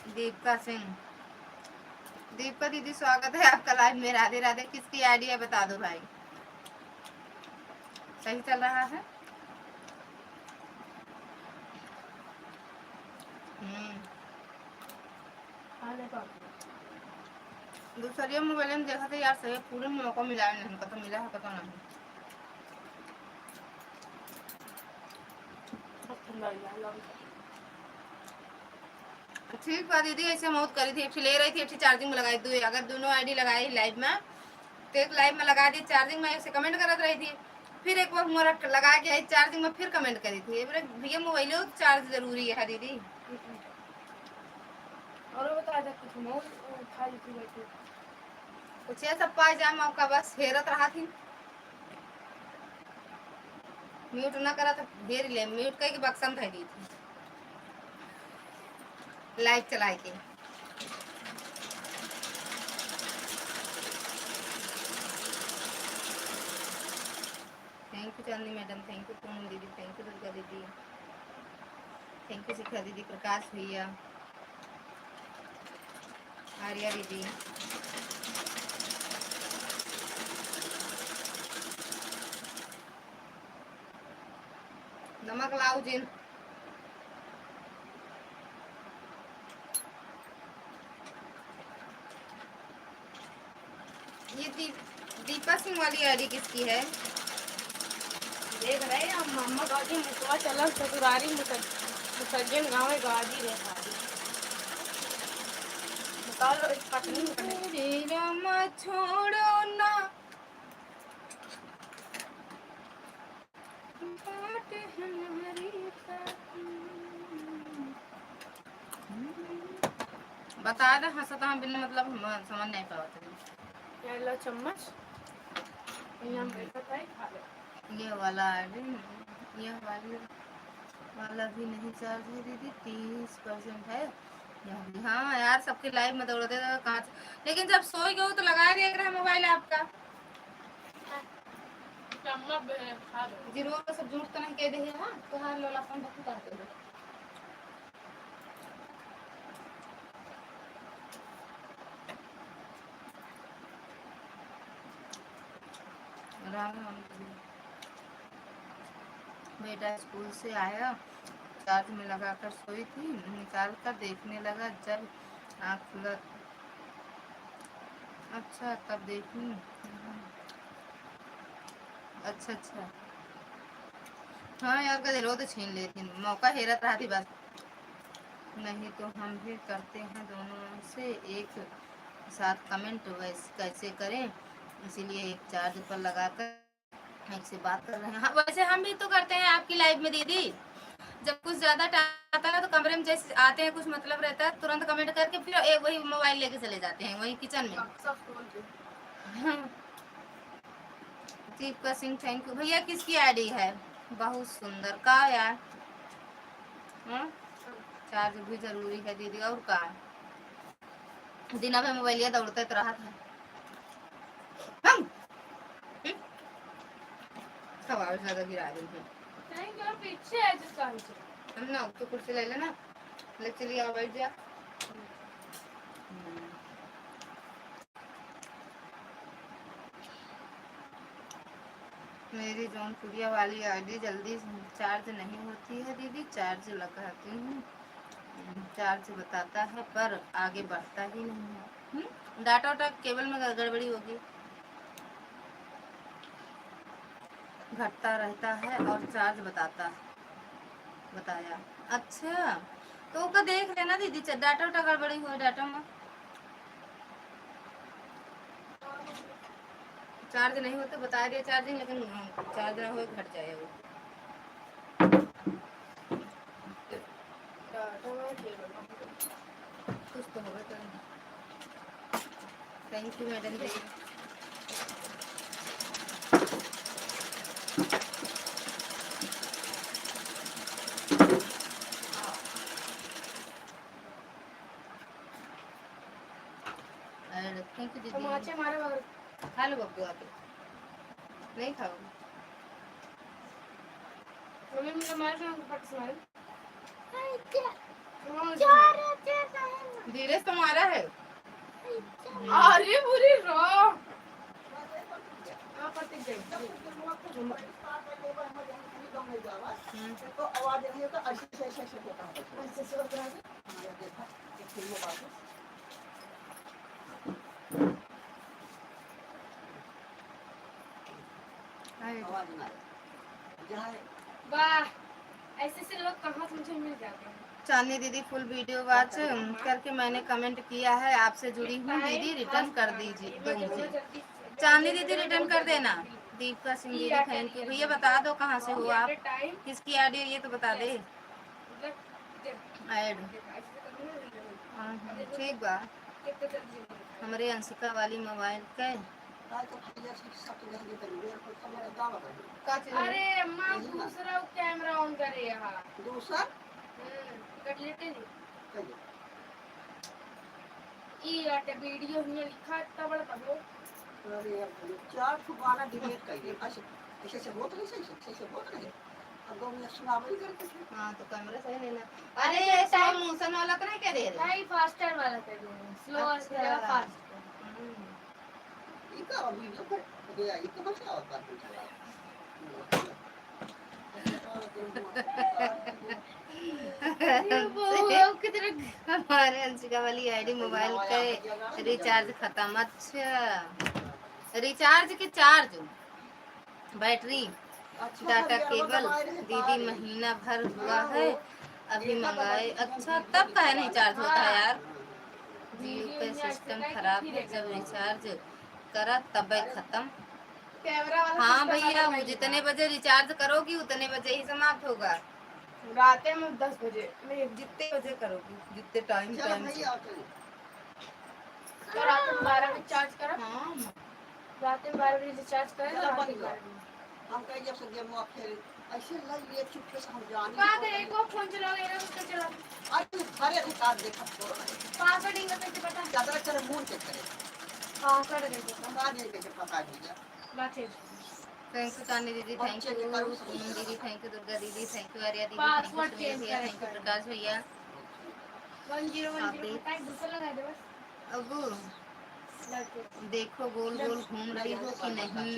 दीपिका सिंह, दीपिका दीदी स्वागत है आपका लाइव में। राधे राधे। किसकी आईडी है बता दो भाई। सही चल रहा है। दूसरे मोबाइल में देखा था यार, सही पूरे में मौका मिला है नहीं, पता मिला है पता नहीं। ठीक बात दीदी, ऐसे मौत करी थी, ले रही थी, चार्जिंग में लगाई थी। अगर दोनों आईडी लगाई लाइव में तो एक लाइव में लगा दी चार्जिंग में, ऐसे कमेंट करत रही थी, फिर एक बार मोरा लगा के आई चार्जिंग में, फिर कमेंट करी थी। भैया मोबाइल हो चार्ज जरूरी है दीदी। और बता दे कुछ मौत खाली थी बैठी कुछ ऐसा पायजामा का बस हेरत रहा थी, म्यूट ना करा तो घेर ले, म्यूट करके बक्सम था दी थी लाइव चला के। थैंक यू चांदी मैडम, थैंक यू पूनम दीदी, थैंक यू दुर्गा दीदी, थैंक यू शिखा दीदी, प्रकाश भैया, आर्या दीदी, नमक लाओ जिन। ये दीपा सिंह वाली आईडी किसकी है? देख रहे हैं हम मम्मा गाजी मुकवा चला ससुरारी मुसज्जन गाँव गाजी रे शादी निकालो इस पत्नी में छोड़ो ना बता दे हंसता हम बिना मतलब हम समझ नहीं पाते। ये लो चम्मच यहाँ बैठा था खा ले। ये वाला आईडी, ये वाला भी नहीं चार्ज है दीदी, 30% है। हाँ यार सबके लाइव में दौड़ते कहाँ, लेकिन जब सोई गए तो लगा दिया रहा मोबाइल आपका। जरूर सब झूठ तो नहीं कह दे है ना, तो हर लोला फोन करते हो। राम राम बेटा स्कूल से आया, चार्ज में लगाकर सोई थी, निकाल कर देखने लगा, जब आँख खुला अच्छा तब देखी। अच्छा अच्छा हाँ यार का दिलो तो छीन लेती, मौका हेरत रहा थी बस। नहीं तो हम भी करते हैं दोनों से एक साथ कमेंट, वैसे कैसे करें, इसीलिए एक चार्ज पर लगाकर एक से बात कर रहे हैं। हाँ वैसे हम भी तो करते हैं आपकी लाइव में दीदी, जब कुछ ज्यादा टाइम आता है ना तो कमरे में जैसे आते हैं कुछ मतलब रहता है, तुरंत कमेंट करके फिर एक वही मोबाइल लेके चले जाते हैं वही किचन में। दीपिका सिंह थैंक यू भैया। किसकी आईडी है? बहुत सुंदर का यार। चार्ज भी जरूरी है दीदी, और का दिना में मोबाइलिया दौड़ते तो रहा था। ज्यादा गिरा देंगे पीछे है जिसका हम ना, तो कुर्सी ले लेना, ले चलिए आओ बैठ जा। मेरी जौनपुरिया वाली आईडी जल्दी चार्ज नहीं होती है दीदी, चार्ज लगाती हूँ, चार्ज बताता है पर आगे बढ़ता ही नहीं है। डाटा वाटा केबल में गड़बड़ी होगी, घटता रहता है और चार्ज बताया। अच्छा तो का देख लेना दीदी, डाटा वाटा गड़बड़ी हुई डाटा में, चार्ज नहीं होते बता दिया चार्जिंग, लेकिन चार्ज ना हो घट जाए वो। कुछ तो होगा तो। Thank you madam ji. Thank you दीदी। टमाचे मारे मगर खा लो बब्बू आप नहीं खाओ। मम्मी मुझे मार के फट से मार धीरे से मारा है। अरे बुरी रो आप पति गई तो आवाज नहीं होता ऐसे होता है। ऐसे से होता है देखा एक फिल्म बात आवाज ना जहाँ वाह ऐसे से लोग कहाँ से मुझे मिल जाते हैं। चांदनी दीदी फुल वीडियो वॉच करके मैंने कमेंट किया है, आपसे जुड़ी हूँ दीदी, रिटर्न कर दीजिए दूंगी। चांदनी दीदी रिटर्न कर देना। दीपिका सिंह दीदी थैंक यू। भैया बता दो कहाँ से हो आप, किसकी ऑडियो ये तो बता दे। ऐड ठीक बा। हमारे अंशिका वाली मोबाइल के अरे अम्मा दूसरा कैमरा ऑन करे यहाँ दूसरा कर लेते नहीं ये आटे वीडियो में लिखा इतना बड़ा पढ़ो। अरे यार 4 गाना डिलीट कर दिया। ऐसे से बहुत नहीं सही से बहुत नहीं अब 2 मिनट सुनावली करके। हाँ तो कैमरा सही नहीं ना। अरे ये स्लो मोशन वाला तो नहीं कर रहे नहीं फास्टर वाला कर रहे स्लो अच्छा। फास्ट ये का वीडियो पर गया ये तो बचा होता है। हमारे अंशिका वाली आईडी मोबाइल के रिचार्ज खत्म। अच्छा रिचार्ज के चार्ज बैटरी डाटा केबल दीदी महीना भर हुआ है अभी मंगाए। अच्छा तब काहे नहीं चार्ज होता है यार। जियो का सिस्टम खराब है, जब रिचार्ज करा तब खत्म। हाँ भैया वो जितने बजे रिचार्ज करोगी उतने बजे ही समाप्त होगा। रात में 10 बजे नहीं जितने बजे करोगी जितने टाइम चलो टाइम भाई से। आओ चलो तो रात में 12 बजे चार्ज करो। हाँ रात में 12 बजे चार्ज करो चलो रात बंद में करो। 12 बजे हम कहीं जब से गेम हुआ खेल ऐसे लग ये चुपके से हम जाने का करे को फोन चलाओगे ना उसका चला आज सारे रिकॉर्ड देखा तो पासवर्ड इंग कैसे पता ज्यादा करे मूड चेक करे पासवर्ड देखो बता दे कैसे पता दिया। बात है थैंक यू चांदी दीदी, थैंक यू पूनम दीदी, थैंक यू दुर्गा दीदी, थैंक यू आर्या दीदी, थैंक यू सुनील भैया, थैंक यू प्रकाश भैया। 1010 टाइप दूसरा लगा दे बस। अबू देखो गोल गोल घूम रही हो कि नहीं।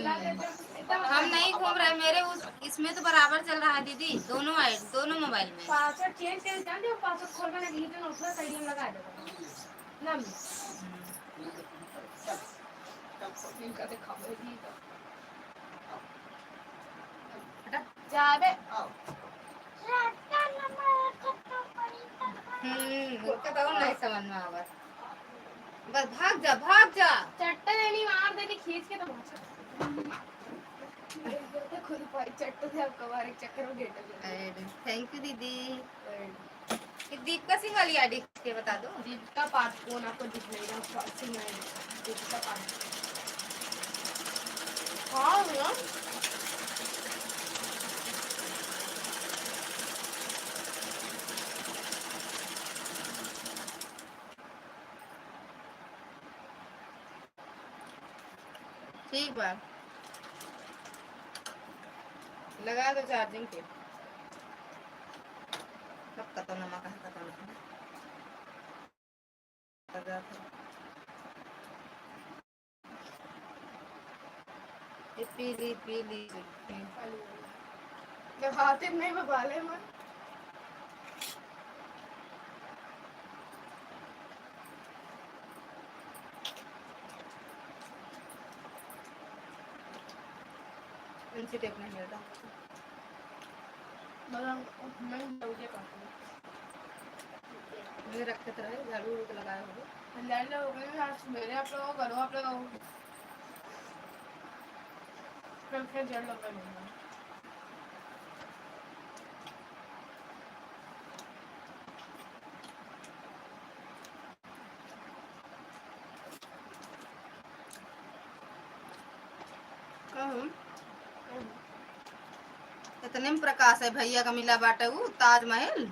हम नहीं घूम रहे, मेरे उस इसमें तो बराबर चल रहा है दीदी, दोनों दोनों मोबाइल में। पासवर्ड चेंज कर जान दे पासवर्ड खोल के नहीं तो उसका साइड में लगा दे ना इनका दिखा दे जाबे उसका तो नहीं समझ में आवा। बस भाग जा चट्टा नहीं मार देनी खींच के तो खुद पाई चट्टा से आपका बार एक चक्कर में गेट। थैंक यू दीदी। दीपिका सिंह वाली आईडी के बता दो। दीपिका पादुकोण आपको दिख नहीं रहा सिंह दीपिका पादुकोण। हाँ भैया ठीक बा लगा दो चार्जिंग पे। सब खत्म नमक है खत्म पीली जब हाथ नहीं बबाले मैं इनसे टेप नहीं मिलता। मैं रखते रहे झाड़ू तो लगाए होगे। आज मेरे आप लोगों करो आप लोग फिर जड़ लगा लूंगा। इतने में प्रकाश है भैया का मिला बाटे वो ताजमहल।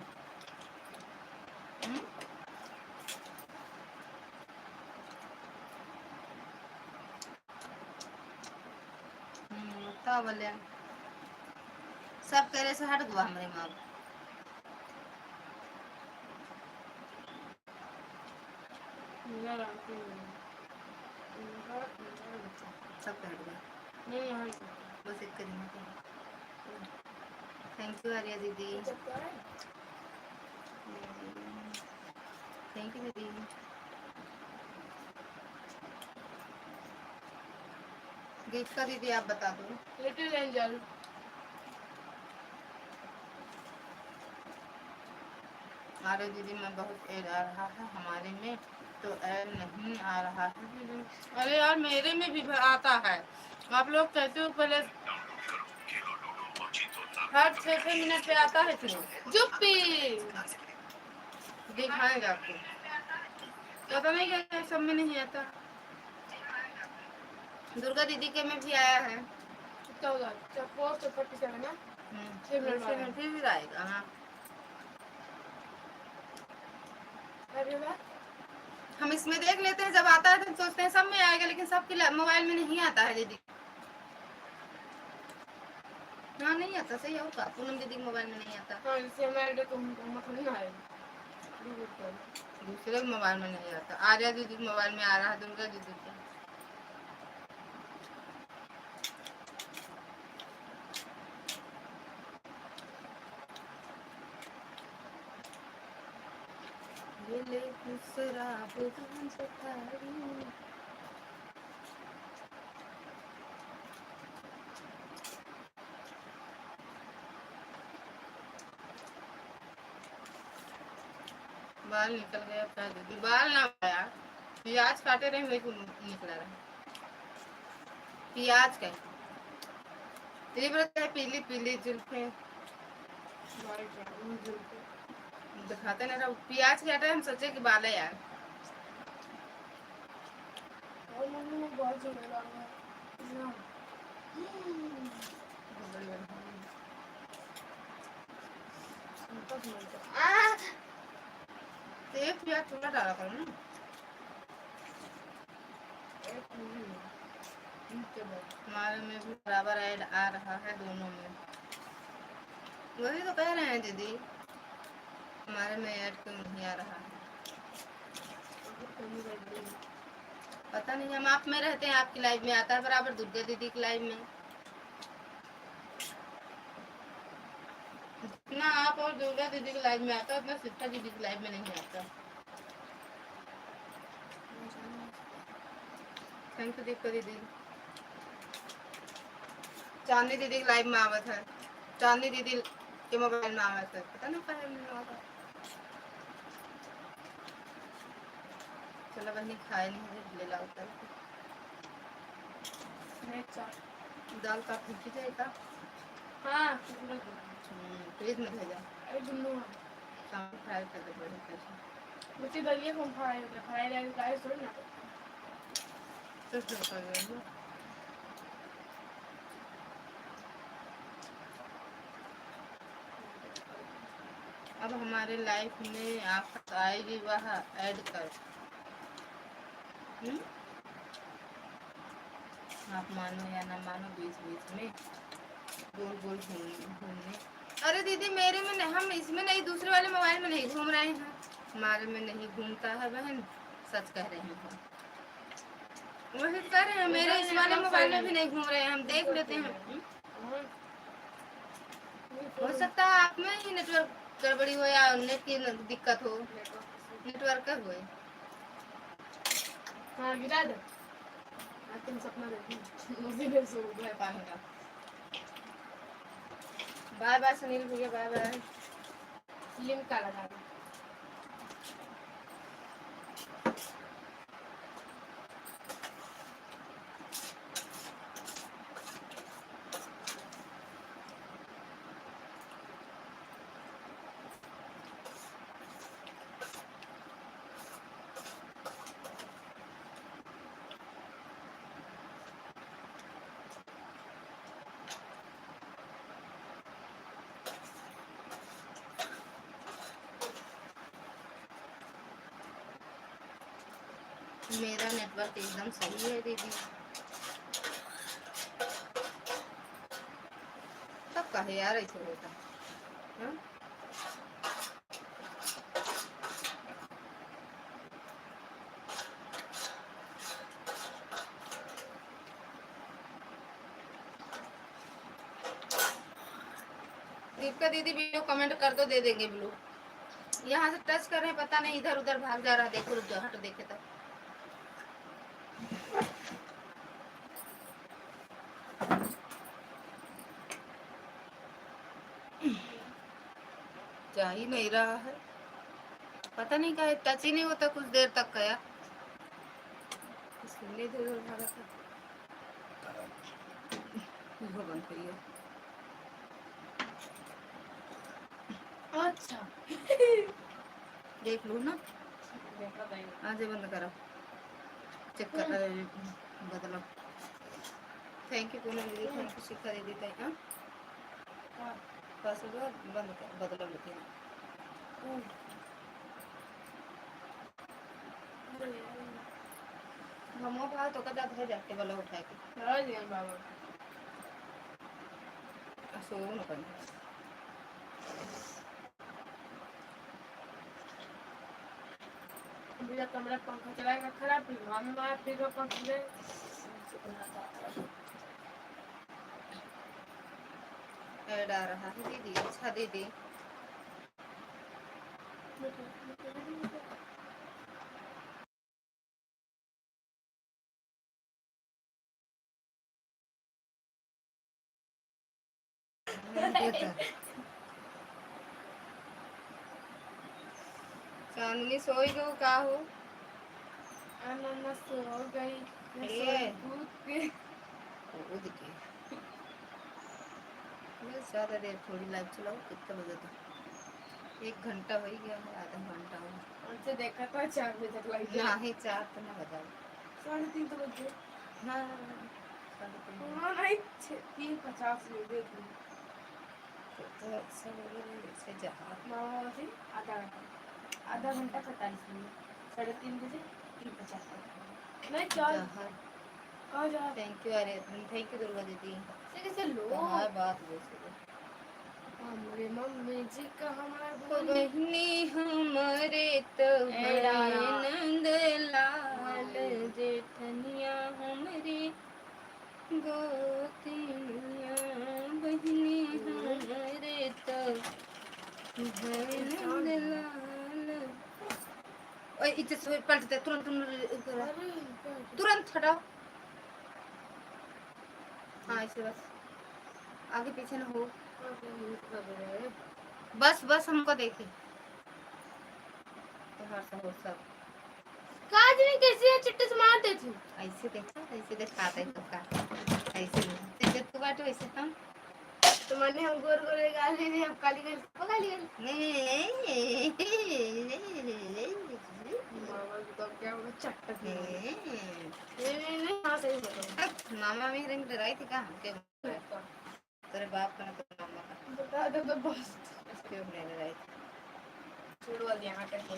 का बोले सब करे से हट गवा हमारे माँ मेरा रात सब हट गया नहीं यहाँ बस एक करी थैंक यू आर्या दीदी थैंक यू दीदी गिफ्ट का दीदी आप बता दो लिटिल एंजल अरे दीदी मैं बहुत ऐड आ रहा है हमारे में तो ऐड नहीं आ रहा है दीदी अरे यार मेरे में भी आता है आप लोग कहते हो पहले हर 6 मिनट पे आता है क्यों जुप्पी दिखाएंगे आपको पता नहीं क्या सब में नहीं आता दुर्गा दीदी के में भी आया है 447 ना इससे में फिर आएगा हाँ अरे वाह हम इसमें देख लेते हैं जब आता है तो सोचते हैं सब में आएगा लेकिन सबके मोबाइल में नहीं आता है दीदी हाँ नहीं आता सही होगा पूनम दीदी के मोबाइल में नहीं आता हाँ इससे हमारे तो मतलब नहीं आएगा दूसरे के मोबाइल में नहीं आता आर्या दीदी के मोबाइल में आ रहा है दुर्गा दीदी के बाल निकल गया क्या दीदी बाल ना आया प्याज काटे रहे वही को निकला रहा प्याज का तीव्र पीली पीली जुल्फे दिखाते ना रहो प्याज काटे हम सोचे कि बाल है यार एक प्याज थोड़ा डाला करो ना हमारे में भी बराबर ऐड आ रहा है दोनों में वही तो कह रहे हैं दीदी हमारे में ऐड क्यों नहीं आ रहा है पता नहीं हम आप में रहते हैं आपकी लाइव में आता है बराबर दुर्गा दीदी की लाइव में जितना आप और दुर्गा दीदी की लाइव में आता है उतना शिक्षा दीदी की लाइव में नहीं आता थैंक यू दीपा दीदी चांदनी दीदी की लाइव में आवत है चांदनी दीदी के मोबाइल में आवत है पता नहीं कहाँ नहीं आता चलो बहनी खाए नहीं ले लाओ कल दाल का फूटी जाएगा हाँ फ्रिज में भेजा अरे दुन्नू शाम फ्राई कर दे बड़ी कैसे मुझे दलिया कौन फ्राई रहेगा गाइस थोड़ी ना तो फिर कर दे अब हमारे लाइफ में आप आएगी वह ऐड कर आप मानो या ना मानो बीच बीच में गोल गोल घूमने अरे दीदी मेरे में नहीं हम इसमें नहीं दूसरे वाले मोबाइल में नहीं घूम रहे हैं हमारे में नहीं घूमता है बहन सच कह रहे हैं वही कह रहे हैं मेरे इस वाले मोबाइल में भी नहीं घूम रहे हैं हम देख लेते हैं हो सकता है आप में ही नेटवर्क गड़बड़ी हो या नेट की दिक्कत हो नेटवर्क का हुए हाँ गिरा दे तुम सपना देखो उसी में सो गया पानी का बाय बाय सुनील भैया बाय बाय लिंक का लगा दो मेरा नेटवर्क एकदम सही है दीदी है यार, ऐसे होता हाँ? दीपिका दीदी वीडियो कमेंट कर दो, दे देंगे ब्लू। यहाँ से टच कर रहे हैं, पता नहीं इधर उधर भाग जा रहा है। देखो रुक जाओ, हट देखे तो जा ही नहीं रहा है, पता नहीं क्या है, टच ही नहीं होता कुछ देर तक का यार। इसलिए इधर उधर भागा था। वो बंद करिए। अच्छा देख लो ना, देखा था ये। आज बंद करो, चेक कर बदलो। थैंक यू पूनम दीदी, थैंक यू शिखा दीदी, थैंक यू। हाँ। पासवर्ड बंद कर, बदलो लेकिन हमो भाव तो कदा धर जाके वाला उठा के चला दिया बाबा। सो न कर। मेरा कमरा पंखा चलाएगा खराब, फिर हम बाहर फिर पंखा दे। ऐड आ रहा है दीदी, अच्छा दीदी। चांदनी सोई गो का हो? अनाना सो गई, मैं ये। सोई कूद के। कूद के बस ज़्यादा देर थोड़ी लाइव चलाओ। कितना बजे तक? 1 घंटा हो ही गया है, आधा घंटा हो। उनसे देखा था 4 बजे तक लाइट ना ही 4 तो ना बजाओ। 3:30 तो बजे। हाँ, हाँ नहीं 3:50 में देख ली। तो सब से जहाँ मामा से आधा घंटा 45 मिनट, 3:30 बजे 3:50 नहीं चल। जहाँ कहाँ जा थैंक यू अरे थैंक यू दुर्गा दीदी। से कैसे लो कहाँ बात जैसे हमरे मम्मी जी का हमार बहनी हमारे तो एड़ा नंद लाल जेठनिया हमारे गोतिनिया बहनी हमारे तो नंद लाल। ओए इधर से पलट दे तुरंत तुरंत तुरंत हटाओ। हाँ ऐसे बस आगे पीछे न हो, बस बस हमको देखे बाहर से हो सब। काज नहीं कैसे है चिट्टे से मार देती। ऐसे देखा, ऐसे दिखाते हैं सबका, ऐसे जैसे तू बाटो वैसे हम। तो मैंने हम गोर गोरे गाली नहीं, हम काली गाली पका लिया। मामा जी तो क्या होगा चट्टा नहीं हाँ सही बोलो। मामा मेरे में डराई थी कहाँ के तेरे बाप का ना तेरे मामा का बता दो तो बस क्यों नहीं डराई थी? छोड़वा दिया हाँ करके।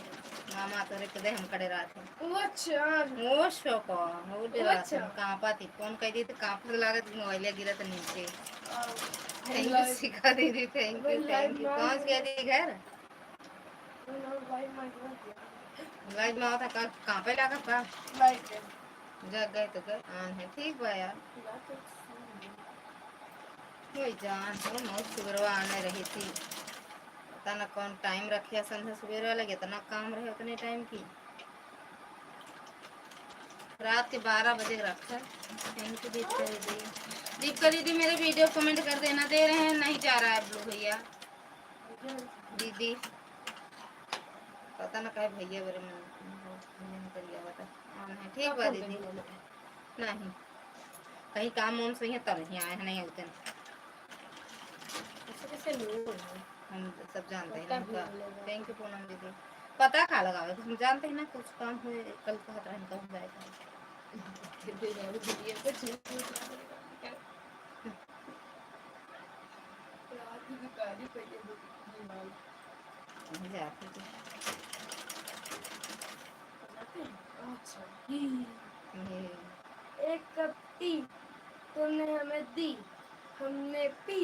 मामा तेरे कदे हम कड़े रात है वो अच्छा वो शोको वो डरा अच्छा। कांपा थी फोन कह दी तो कांपने लगा तो मोबाइल गिरा तो नीचे। थैंक यू लाइव सिखा दीदी, थैंक यू थैंक यू। पहुंच गया थी घर लाइव में आता कहाँ पे लगा का जग गए तो गए है ठीक बा यार। कोई जान हो मौत सुबह आने रही थी, पता ना कौन टाइम रखे संध्या सुबह लगे इतना काम रहे उतने टाइम की रात के 12 बजे रखा। थैंक यू दीपिका दीदी। दीपिका दीदी मेरे वीडियो कमेंट कर देना, दे रहे हैं नहीं जा रहा है ब्लू भैया दीदी पता ना कहे भैया बड़े कर लिया बता है ठीक बा दीदी। नहीं कहीं काम वाम सही है तब ही आए हैं, नहीं होते हम सब जानते हैं ना। थैंक यू पूनम दीदी। पता खा लगावे हम जानते हैं ना कुछ काम हुए कल का रहन का हो जाएगा। जाते थे एक कप टी तुमने हमें दी, हमने पी,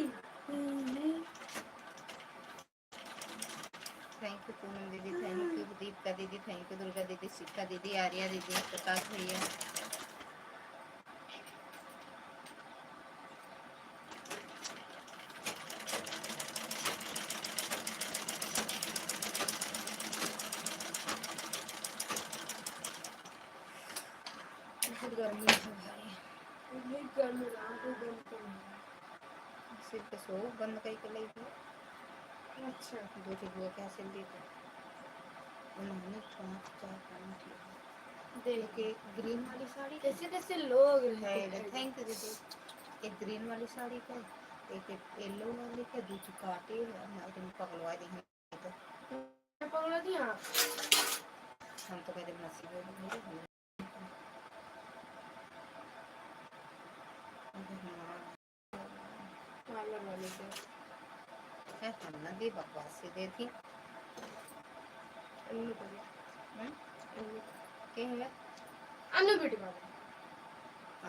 थैंक यू पूनम दीदी, थैंक यू दीपिका दीदी, थैंक यू दुर्गा दीदी, शिखा दीदी, आर्या दीदी, प्रकाश भैया। बहुत गर्मी है भाई, सिर्फ सो बंद कई के लिए अच्छा दो बुआ क्या सिल दी थी उन्होंने 5 4 5 देख एक ग्रीन वाली साड़ी कैसे कैसे लोग है, रहते हैं। थैंक यू दीदी। एक ग्रीन वाली साड़ी का, एक येलो वाली का, दूसरी काटे हमारे पकड़वा दी हैं तो पकड़ा दिया हम तो कहते नसीब हो गई पार्लर वाले से है हम ना दे बकवास से दे थी अन्नू को दिया के हुआ अन्नू बेटी बाबू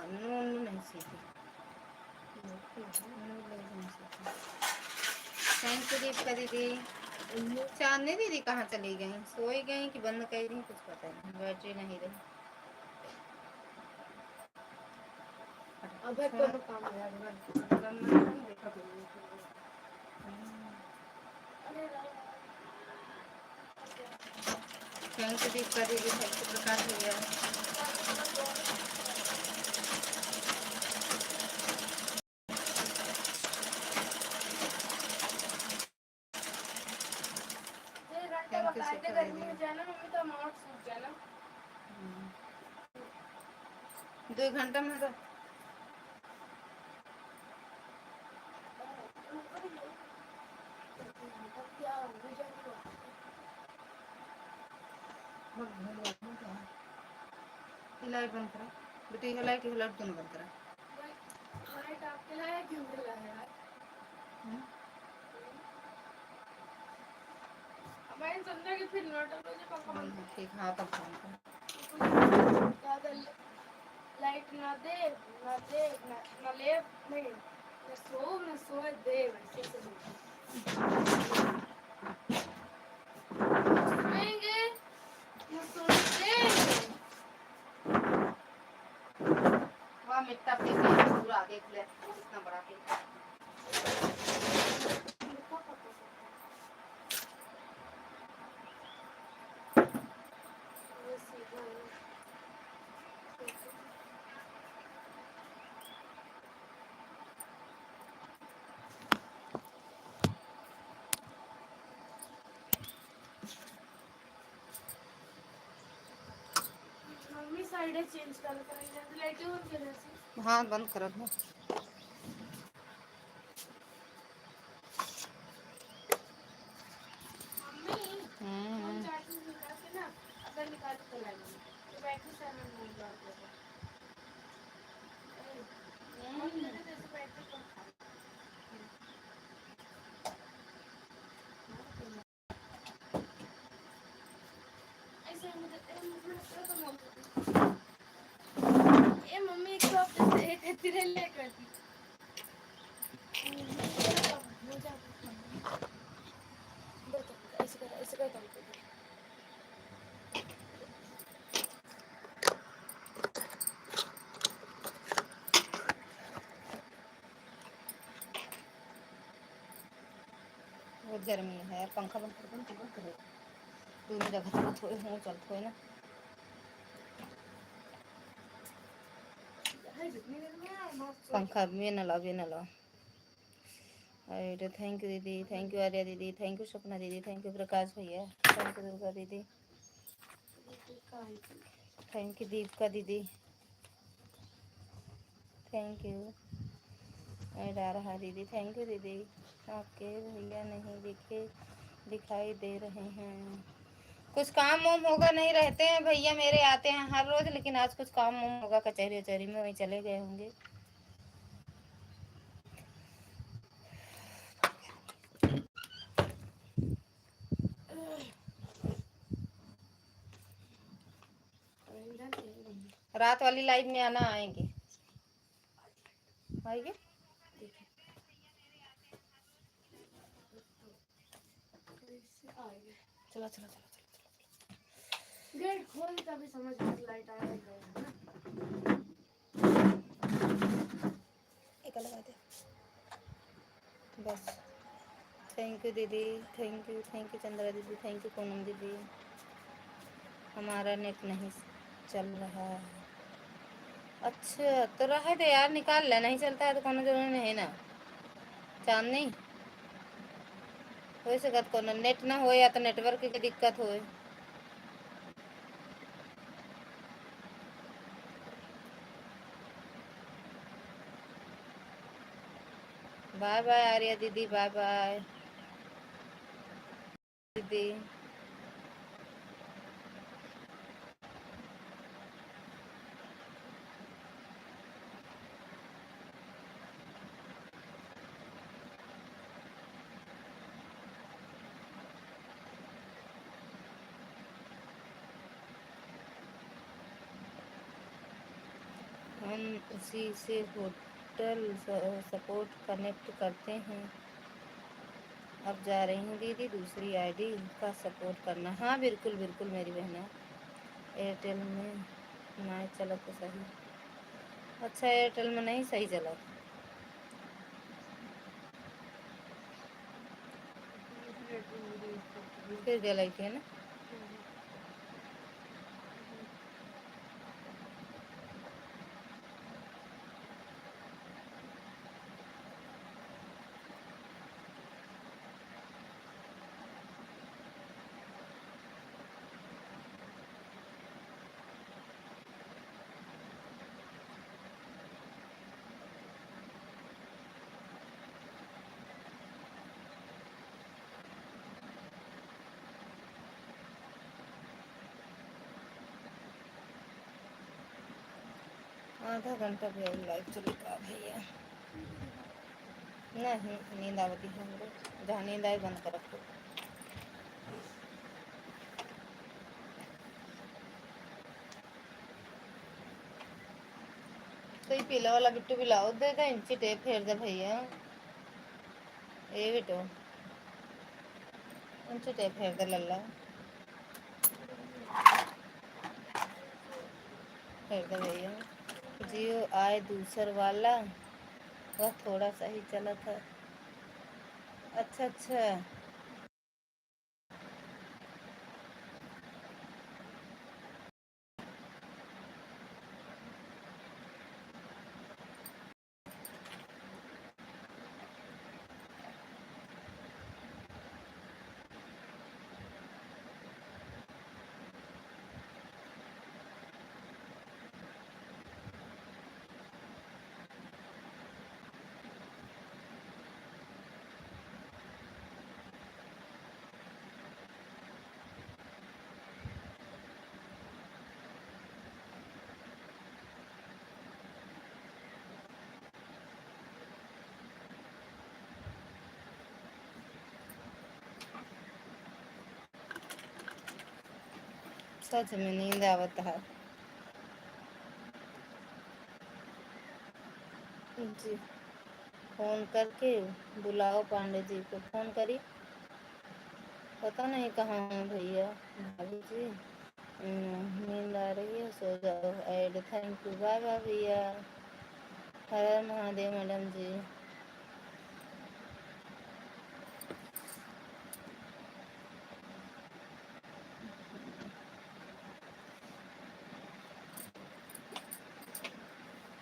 अन्नू अन्नू नहीं सीखी थैंक यू दीपिका दीदी। चांदनी दीदी कहाँ चली गई, सोई गई कि बंद कर रही कुछ पता नहीं, बैटरी नहीं रही। अब कोनो काम है यार देखा थैंक यू दीपिका दीदी, थैंक यू प्रकाश भैया। गर्मी में जाना मम्मी तो अमाउंट सूख जाना 2 घंटा में तो लाइट बंद करा बेटी, लाइट दोनों बंद करा। लाइट आपके लाया क्यों लाया यार मैं समझा कि फिर इन्वर्टर को जो पंखा बंद ठीक हाँ तब फोन कर ज़्यादा लाइट ना दे ना ले नहीं ना सोए दे वैसे से सोएंगे ना सोए देंगे वहाँ मिट्टा पे पूरा देख ले कितना बड़ा पे मम्मी साइड चेंज कर लाइट ऑन कर हाँ बंद कर दो। हम चार्जिंग निकाल के ना अगर निकाल के लाएंगे तो बैटरी से हम नहीं बात करेंगे बैटरी कम ऐसे ये मम्मी एक तो एक तेरे ले करती ऐसे कर बहुत गर्मी है यार, पंखा बंद कर दोनों जगह तो थोड़े हूँ चल थोड़े ना पंखा भी न ला। अरे थैंक यू दीदी, थैंक यू आर्या दीदी, थैंक यू सपना दीदी, थैंक यू प्रकाश भैया, थैंक यू दुर्गा दीदी, थैंक यू दीपिका दीदी, थैंक यू रहा दीदी, थैंक यू दीदी। आपके भैया नहीं दिखाई दे रहे हैं, कुछ काम वाम होगा, नहीं रहते हैं भैया मेरे, आते हैं हर रोज, लेकिन आज कुछ काम वाम होगा कचहरी वचहरी में, वहीं चले गए होंगे। रात वाली लाइव में आना, आएंगे चलो चलो चलो चलो। गेट खोल तभी समझ में लाइट आएगा ना। एक लगा दे बस। थैंक यू दीदी, थैंक यू चंद्रा दीदी, थैंक यू पूनम दीदी। हमारा नेट नहीं चल रहा है। अच्छा तो रहे दे यार, निकाल ले, नहीं चलता है तो कोनो जरूरी नहीं ना। चांदनी हो सकत कोनो नेट ना हो या तो नेटवर्क की दिक्कत हो। बाय बाय आर्या दीदी, बाय बाय दीदी। हम उसी से होटल सपोर्ट कनेक्ट करते हैं। अब जा रही हूँ दीदी दूसरी आईडी का सपोर्ट करना। हाँ बिल्कुल बिल्कुल मेरी बहना। एयरटेल में नहीं चला तो सही। अच्छा एयरटेल में नहीं सही चला, फिर गलत है ना। आधा घंटा भी अभी लाइव चलेगा भैया। नहीं नींद आवती है हमरे, जहाँ नींद आए बंद कर रखो। तो ये पीला वाला बिट्टू भी लाओ, दे दे इंची टेप फेर दे भैया। ए बिट्टू इंची टेप फेर दे लल्ला, फेर दे भैया। जियो आए दूसर वाला, वह थोड़ा सा ही चला था। अच्छा अच्छा सच में नींद आवत है जी। फोन करके बुलाओ पांडे जी को, फोन करी। पता नहीं कहाँ हैं भैया। भाभी जी नींद आ रही है सो जाओ। ऐड थैंक यू, बाय बाय भैया। हर हर महादेव मैडम जी।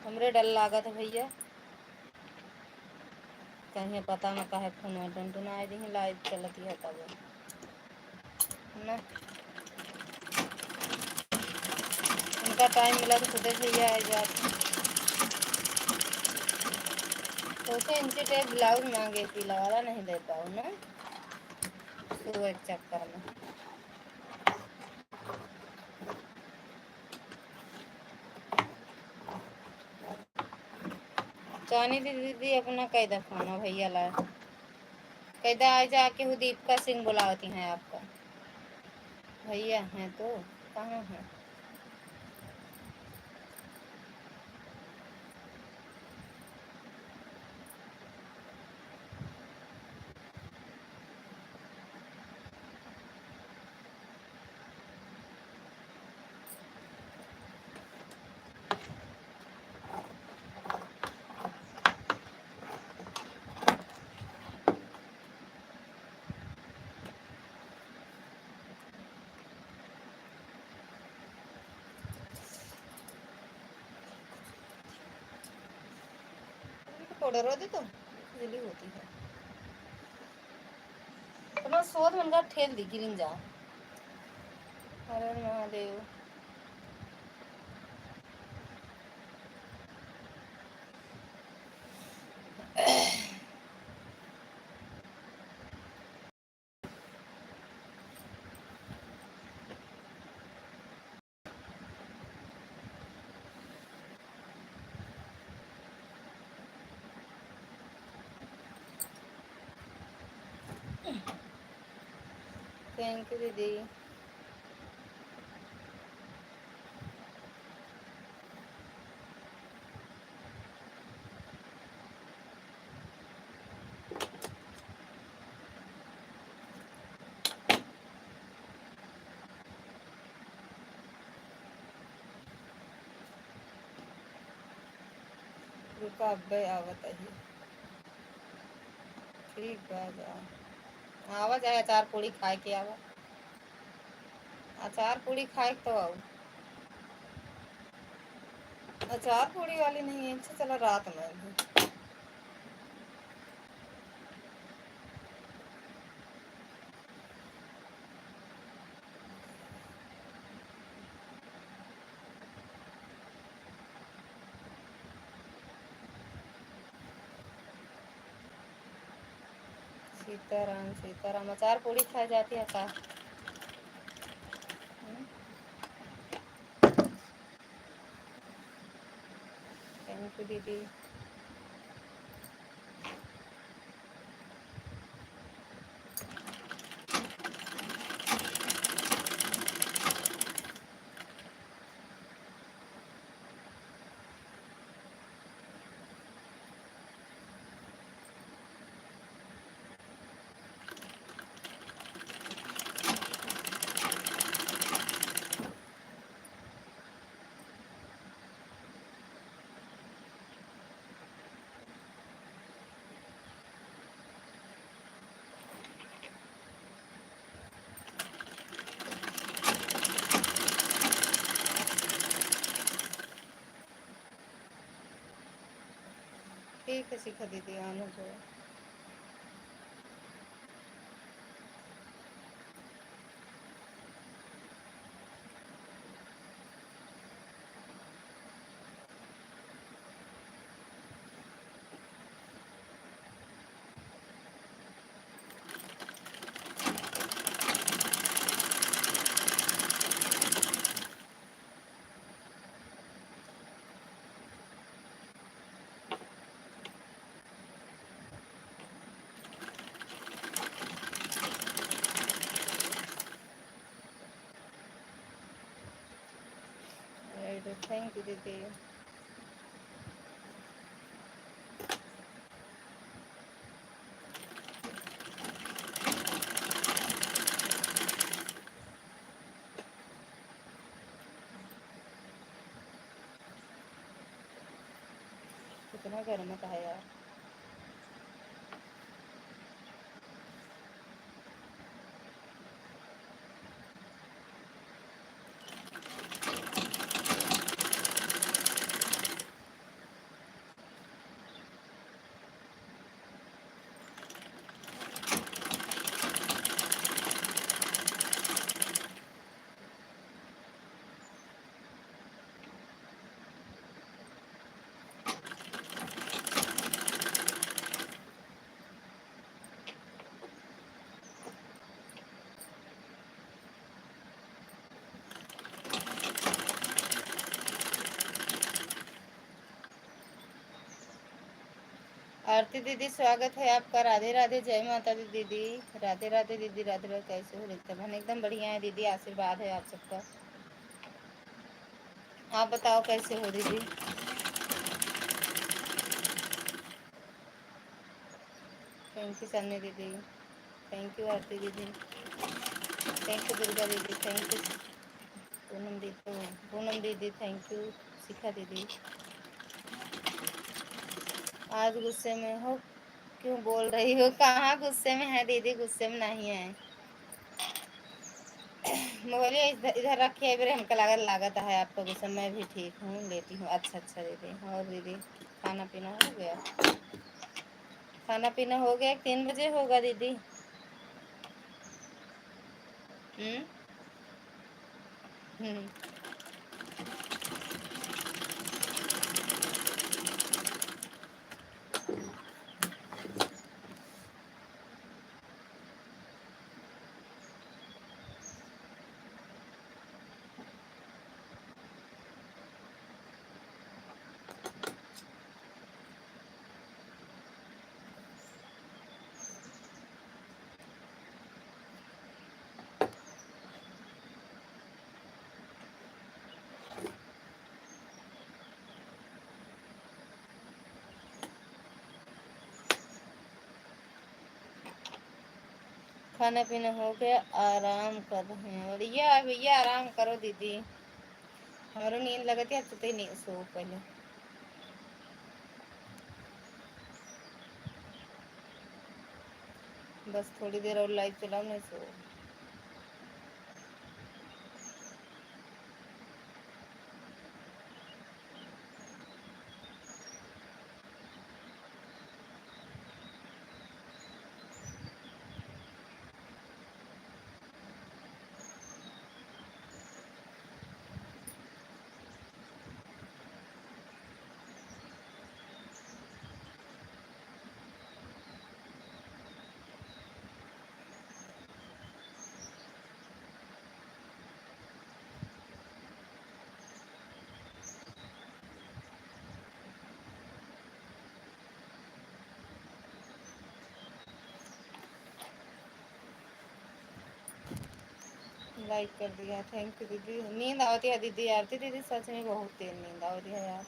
हमरे डर लागत है भैया, कहीं पता न काहे फोन में टुनटुना दी लाइव चलती है तब ना। उनका टाइम मिला तो खुदे भैया आ जाते। सोचे इनसे टेप ब्लाउज मांगे, पीला वाला नहीं दे पाऊँ ना तो एक चक्कर में। चानी दीदी अपना कैदा फोन भैया ला कैदा आ जाके वो दीपिका सिंह बुलाती हैं आपका। भैया हैं तो कहाँ हैं। पाउडर हो दे तो खुजली होती है। अपना शोध में उनका ठेल दी गिरिंग जा। हर हर महादेव। थैंक यू दीदी। रुका अब्बे आवत है ठीक बा जा आवा जाए अचार पूड़ी खाए के आवा अचार पूड़ी खाए तो आओ अचार पूड़ी वाली नहीं है अच्छा चला रात में भी सीताराम सीताराम अचार पूड़ी खाई जाती है का थैंक यू दीदी। ठीक है सीखा दीदी आने जो थैंक यू दीदी। कितना गर्म है यार आरती दीदी स्वागत है आपका राधे राधे जय माता दी दीदी राधे राधे दीदी राधे राधे कैसे हो एकदम बढ़िया है दीदी आशीर्वाद है आप सबका आप बताओ कैसे हो दीदी। थैंक यू सन्नी दीदी थैंक यू आरती दीदी थैंक यू दुर्गा दीदी थैंक यू पूनम दीदी थैंक यू शिखा दीदी। आज गुस्से में हो क्यों बोल रही हो कहाँ गुस्से में है दीदी गुस्से में नहीं है मोबाइल इधर इधर रखिए, इधर हमको लागत है आपको गुस्सा। मैं भी ठीक हूँ, लेटी हूँ। अच्छा अच्छा दीदी। और दीदी खाना पीना हो गया? खाना पीना हो गया, 3 बजे होगा दीदी। हम्म हम्म। खाना पीना हो गया, आराम कर रहे हैं। और ये भैया आराम करो दीदी, हमारो नींद लगती है। तो नहीं सो पहले। बस थोड़ी देर और लाइट चलाओ, नहीं सो। लाइक कर दिया, थैंक यू दीदी। नींद आती है दीदी, आती दीदी, सच में बहुत तेज नींद आती है यार।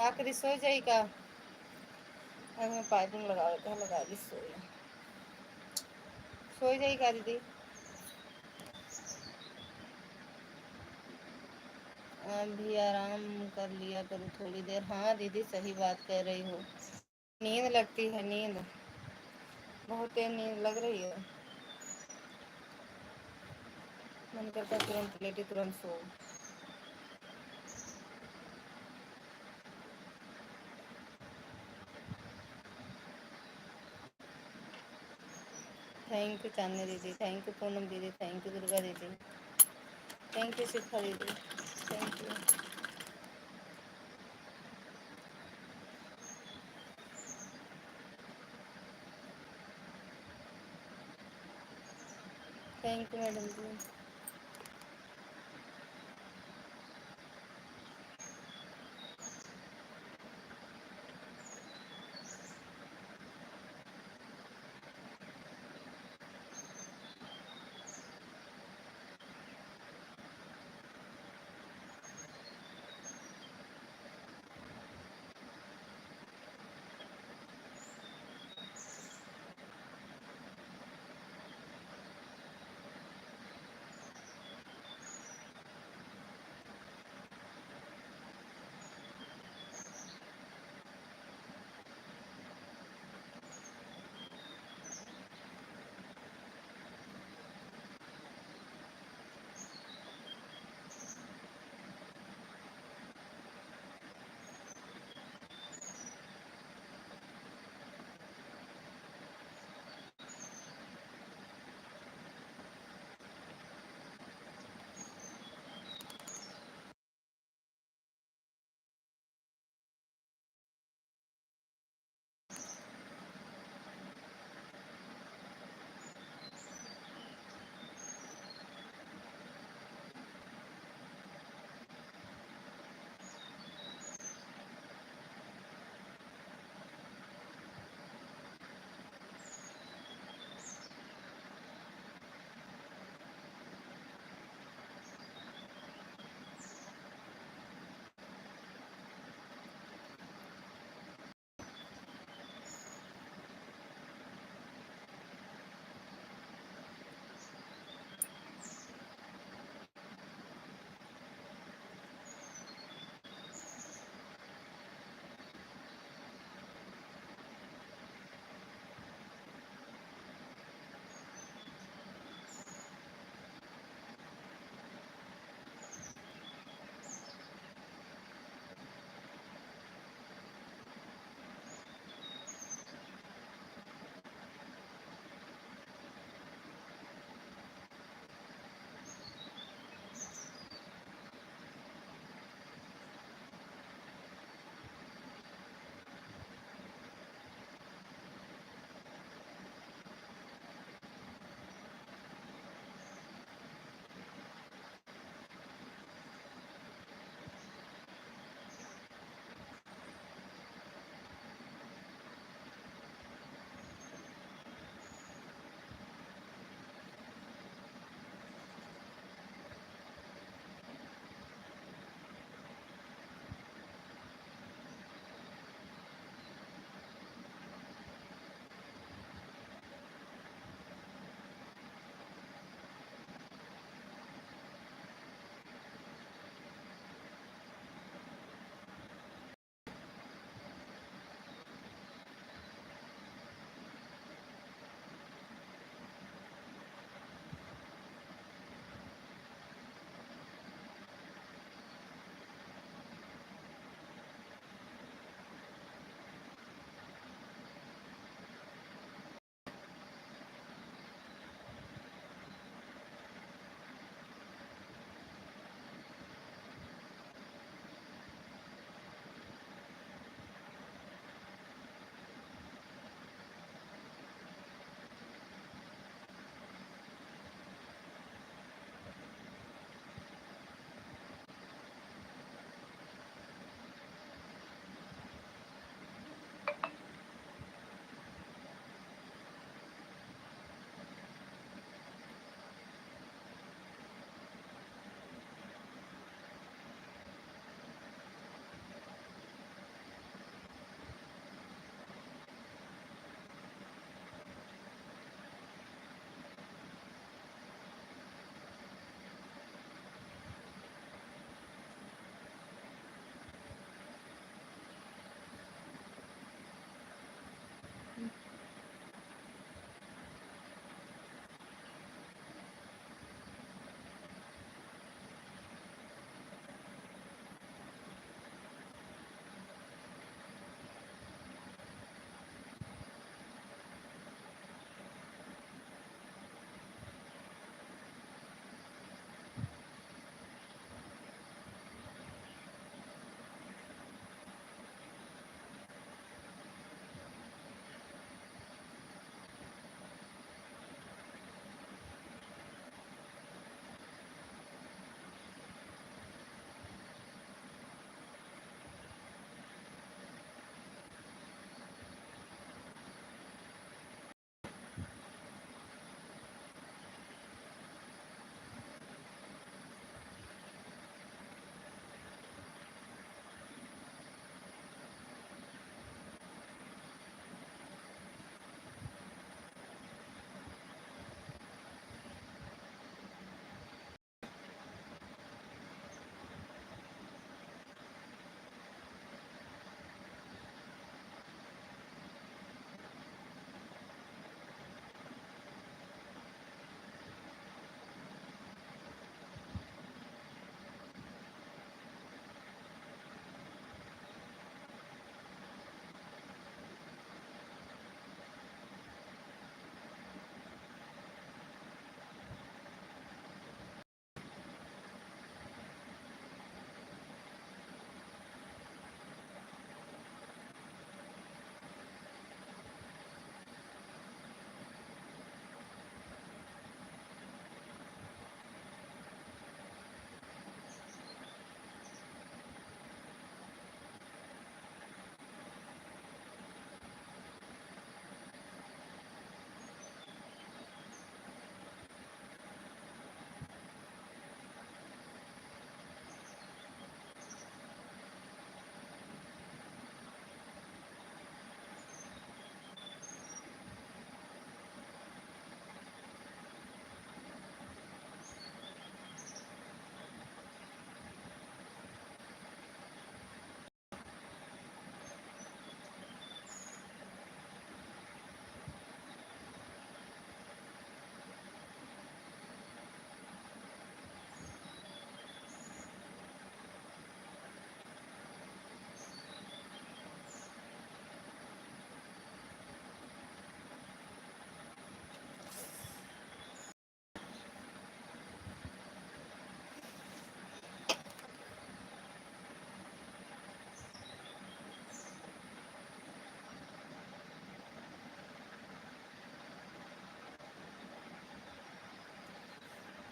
आखिरी सो जाई का? अब मैं पाइपिंग लगा देता है, लगा दी। सो जाई का दीदी? आप भी आराम कर लिया करो थोड़ी देर। हाँ दीदी, सही बात कह रही हो। नींद लगती है, नींद बहुत तेज नींद लग रही है। मन करता है तुरंत लेटे, तुरंत सो। थैंक यू चांदनी दीदी, थैंक यू पूनम दीदी, थैंक यू दुर्गा दीदी, थैंक यू शिखा दीदी, thank you. Thank you madam ji.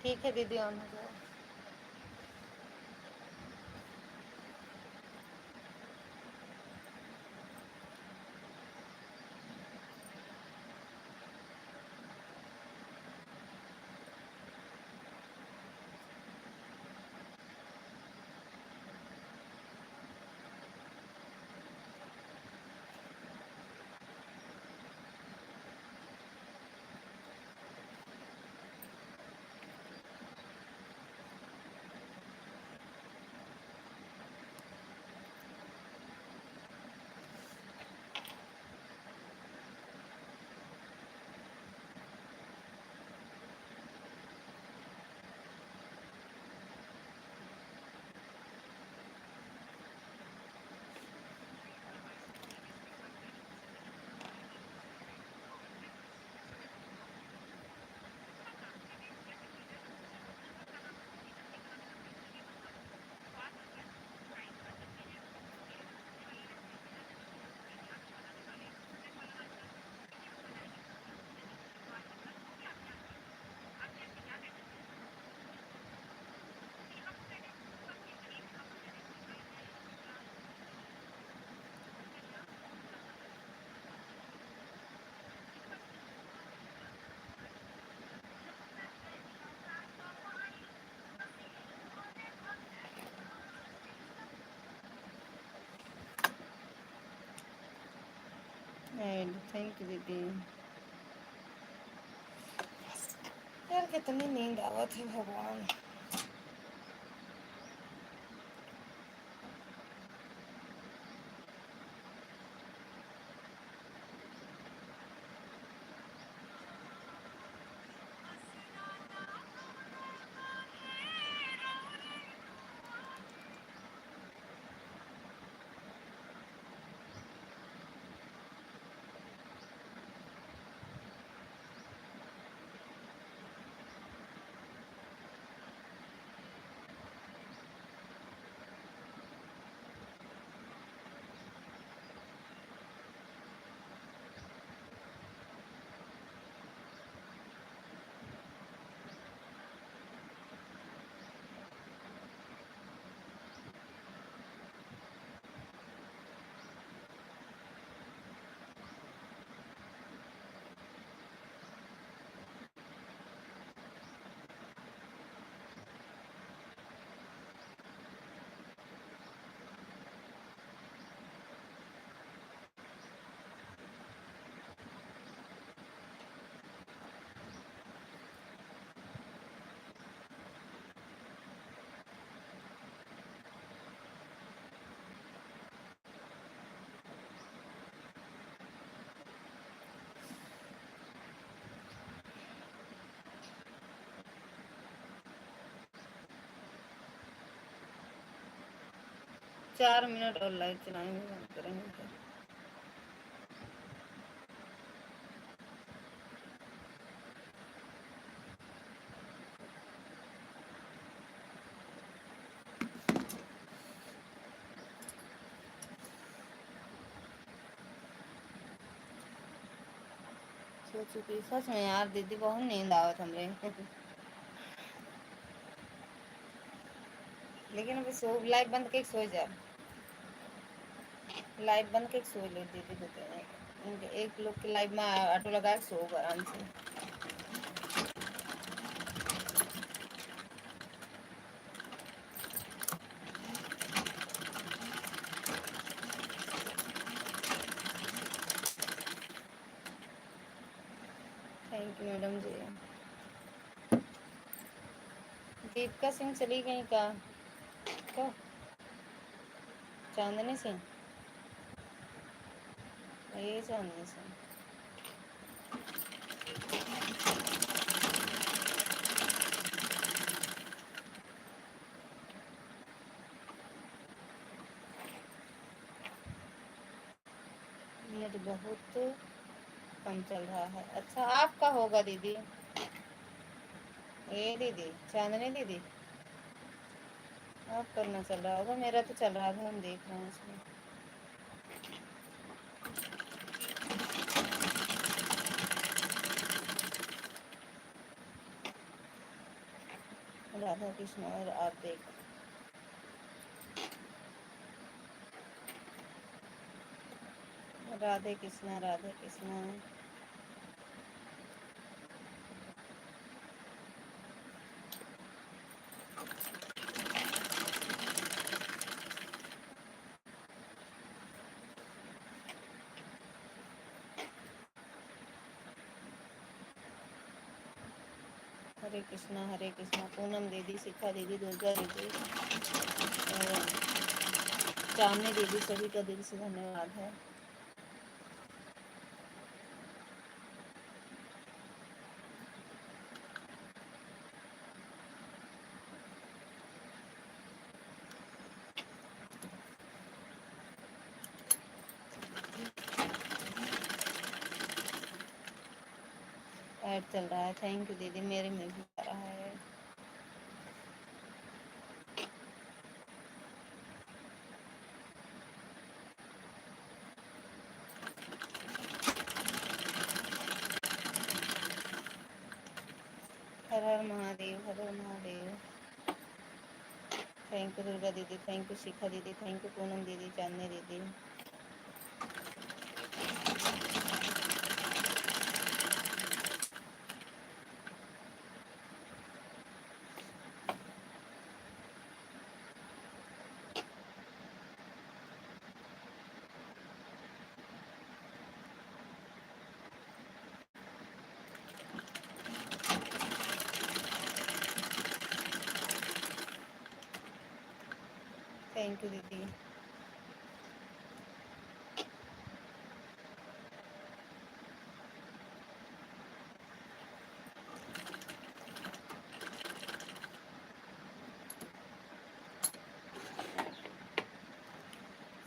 ठीक है दीदी, ऑन हो जाओ। थैंक यू दीदी। यार कितनी नींद आवत है भगवान। चार मिनट और लाइव चलाएंगे, बंद करेंगे फिर। सो चुकी सच में यार दीदी, बहुत नींद आवत हमरे। लेकिन अभी सो लाइव बंद के सो जा, लाइव बंद के सो ले दीदी को। एक लोग के लाइव में ऑटो लगा के सो आराम से। थैंक यू मैडम जी। दीपिका सिंह चली गई का? तो चांदनी सिंह, ये चांदनी सिंह। नेट बहुत कम चल रहा है। अच्छा आपका होगा दीदी। ये दीदी चांदनी दीदी, आप करना चल रहा होगा, मेरा तो चल रहा था, हम देख रहे हैं इसमें। राधा कृष्ण और आप देख। राधे कृष्णा राधे कृष्णा। हरे कृष्णा पूनम दीदी, शिखा दीदी, दुर्गा दीदी और चांदनी दीदी, सभी का दिल से धन्यवाद है। ऐड चल रहा है, थैंक यू दीदी, मेरे में भी आ रहा है। हर हर महादेव, हर हर महादेव। थैंक यू दुर्गा दीदी, थैंक यू शिखा दीदी, थैंक यू पूनम दीदी, चांदनी दीदी। थैंक यू दीदी।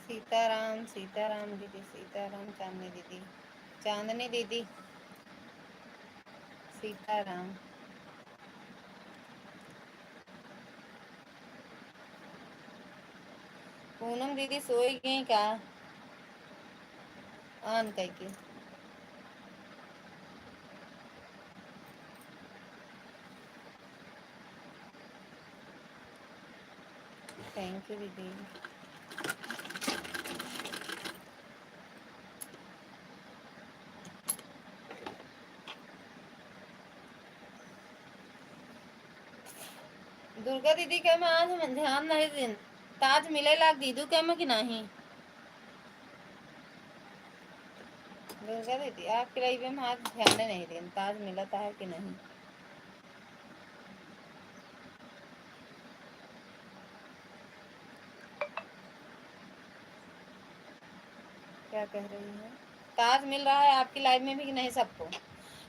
सीताराम सीताराम दीदी, सीताराम चांदनी दीदी, चांदनी दीदी, सीताराम। पूनम दीदी सोई गई क्या? ऑन करके। थैंक यू दीदी। दुर्गा दीदी के मैं आज ध्यान नहीं दिन ताज मिले लाग दीदू के में कि नहीं? दुर्गा दीदी आपके लाइव में आज ध्यान नहीं दिन ताज मिला था है कि नहीं? क्या कह रही है? ताज मिल रहा है आपकी लाइव में भी कि नहीं सबको?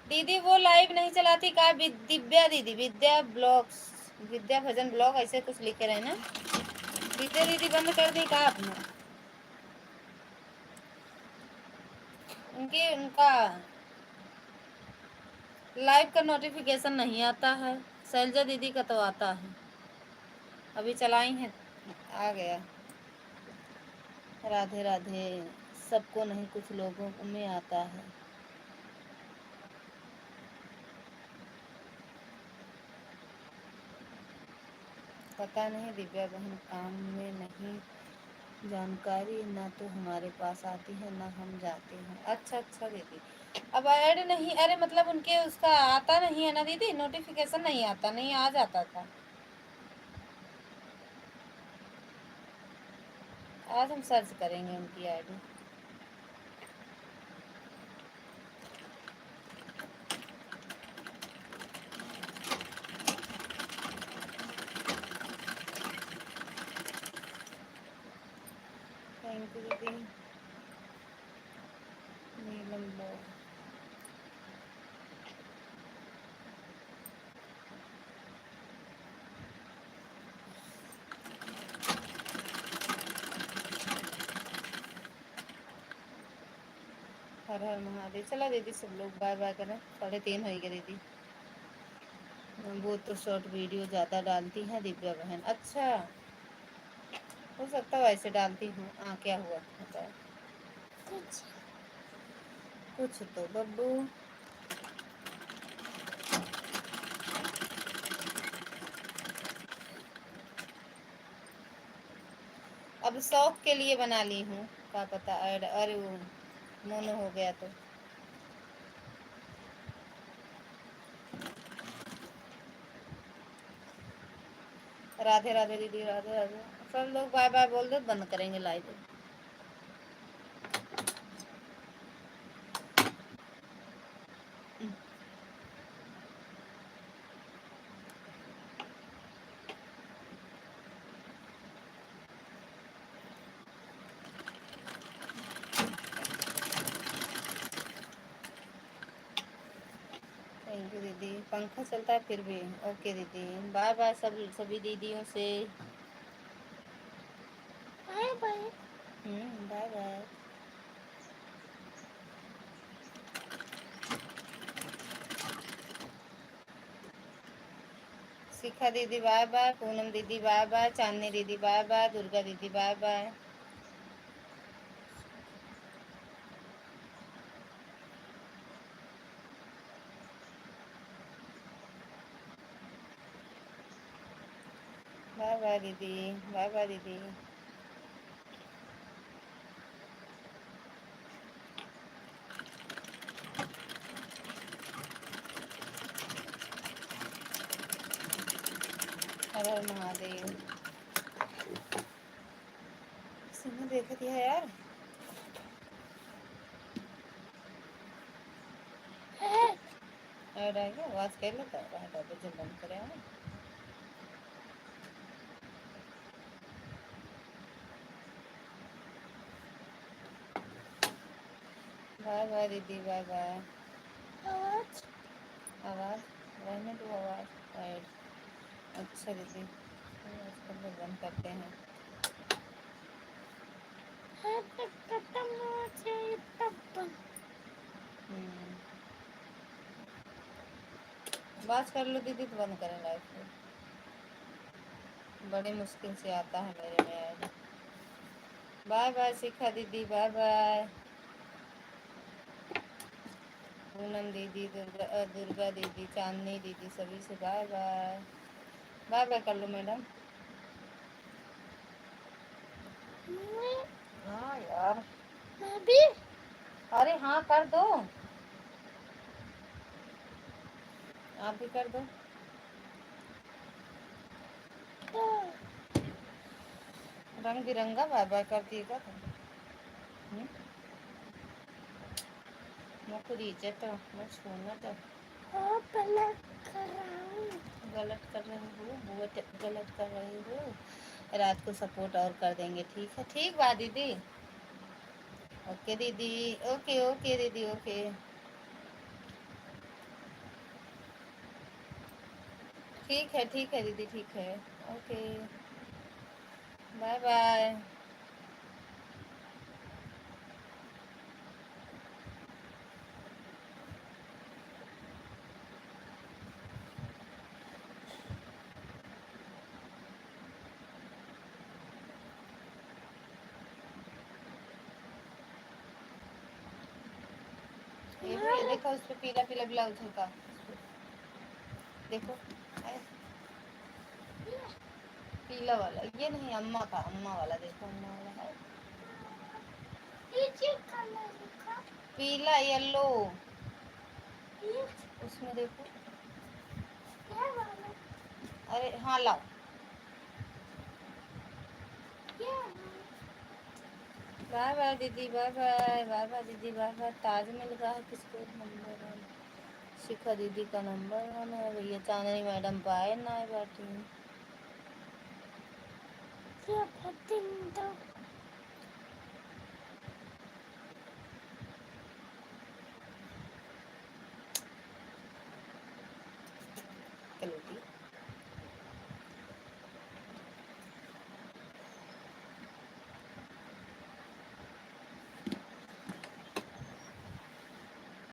दीदी वो लाइव नहीं चलाती का? दिव्या दीदी, विद्या ब्लॉग्स, विद्या भजन ब्लॉग ऐसे कुछ लिखे रहे ना। विद्या दीदी बंद कर दी का आपने? उनका लाइव का नोटिफिकेशन नहीं आता है। शैलजा दीदी का तो आता है, अभी चलाई है, आ गया। राधे राधे। सबको नहीं, कुछ लोगों में आता है। पता नहीं दिव्या बहन, काम में नहीं जानकारी ना तो हमारे पास आती है ना हम जाते हैं। अच्छा अच्छा दीदी, अब ऐड नहीं, अरे मतलब उनके उसका आता नहीं है ना दीदी, नोटिफिकेशन नहीं आता, नहीं आ जाता था। आज हम सर्च करेंगे उनकी आईडी। थैंक यू दीदी। नीलम ब्लॉग। हर हर महादेव। चला दीदी सब लोग बाय बाय करें, 3:30 हो गए दीदी। वो तो शॉर्ट वीडियो ज़्यादा डालती हैं दिव्या बहन। अच्छा, हो सकता है वैसे डालती हूँ। क्या हुआ बताओ? कुछ तो बब्बू। अब शौक के लिए बना ली हूँ, क्या पता ऐड अरे वो मोनो हो गया तो। राधे राधे दीदी, राधे राधे। सब लोग बाय बाय बोल दो, बंद करेंगे लाइव। थैंक यू दीदी। पंखा चलता है फिर भी। ओके दीदी, बाय बाय सब सभी दीदियों से। Bye bye. Bye bye. Shikha दीदी बाय बाय, पूनम दीदी बाय बाय, चांदनी दीदी बाय बाय, दुर्गा दीदी बाय बाय। बाय बाय दीदी, बाय बाय दीदी। हर हर महादेव। सिंह देख दिया यार। ऐड आएगा, आवाज कर लेता है, जो बंद करे ना। बाय बाय दीदी, बाय बाय। आवाज आवाज रहने दो, आवाज ऐड। अच्छा दीदी, आजकल लोग बंद करते हैं। है तो खत्म हो जाए तब। बात कर लो दीदी तो बंद करें लाइव को। बड़ी मुश्किल से आता है मेरे में ऐड। बाय बाय शिखा दीदी, बाय बाय। पूनम दीदी, दुर्गा दीदी, चांदनी दीदी, सभी से बाय बाय। बाय बाय कर लो मैडम। हाँ यार, मैं भी। अरे हाँ कर दो, आप भी कर दो। रंग बिरंगा बाय बाय कर दिएगा तो। मुख रिजेक्ट मत छूना तो। गलत कर रहा हूँ। गलत कर रही हो, बहुत गलत कर रही हो। रात को सपोर्ट और कर देंगे, ठीक है, ठीक बा दीदी। ओके दीदी, ओके ओके दीदी, ओके। ठीक है दीदी, ठीक है। Okay, bye bye. ये देखो, उस पर पीला पीला ब्लाउज का देखो, है पीला वाला। ये नहीं, अम्मा का, अम्मा वाला देखो, अम्मा वाला है पीला येलो। उसमें देखो। अरे हाँ लाओ। बाय बाय दीदी, बाय बाय, बाय बाय दीदी, बाय बाय। ताज में लगा है किसको नंबर है? शिखा दीदी का नंबर है भैया। चांदनी मैडम पाए ना बैठी।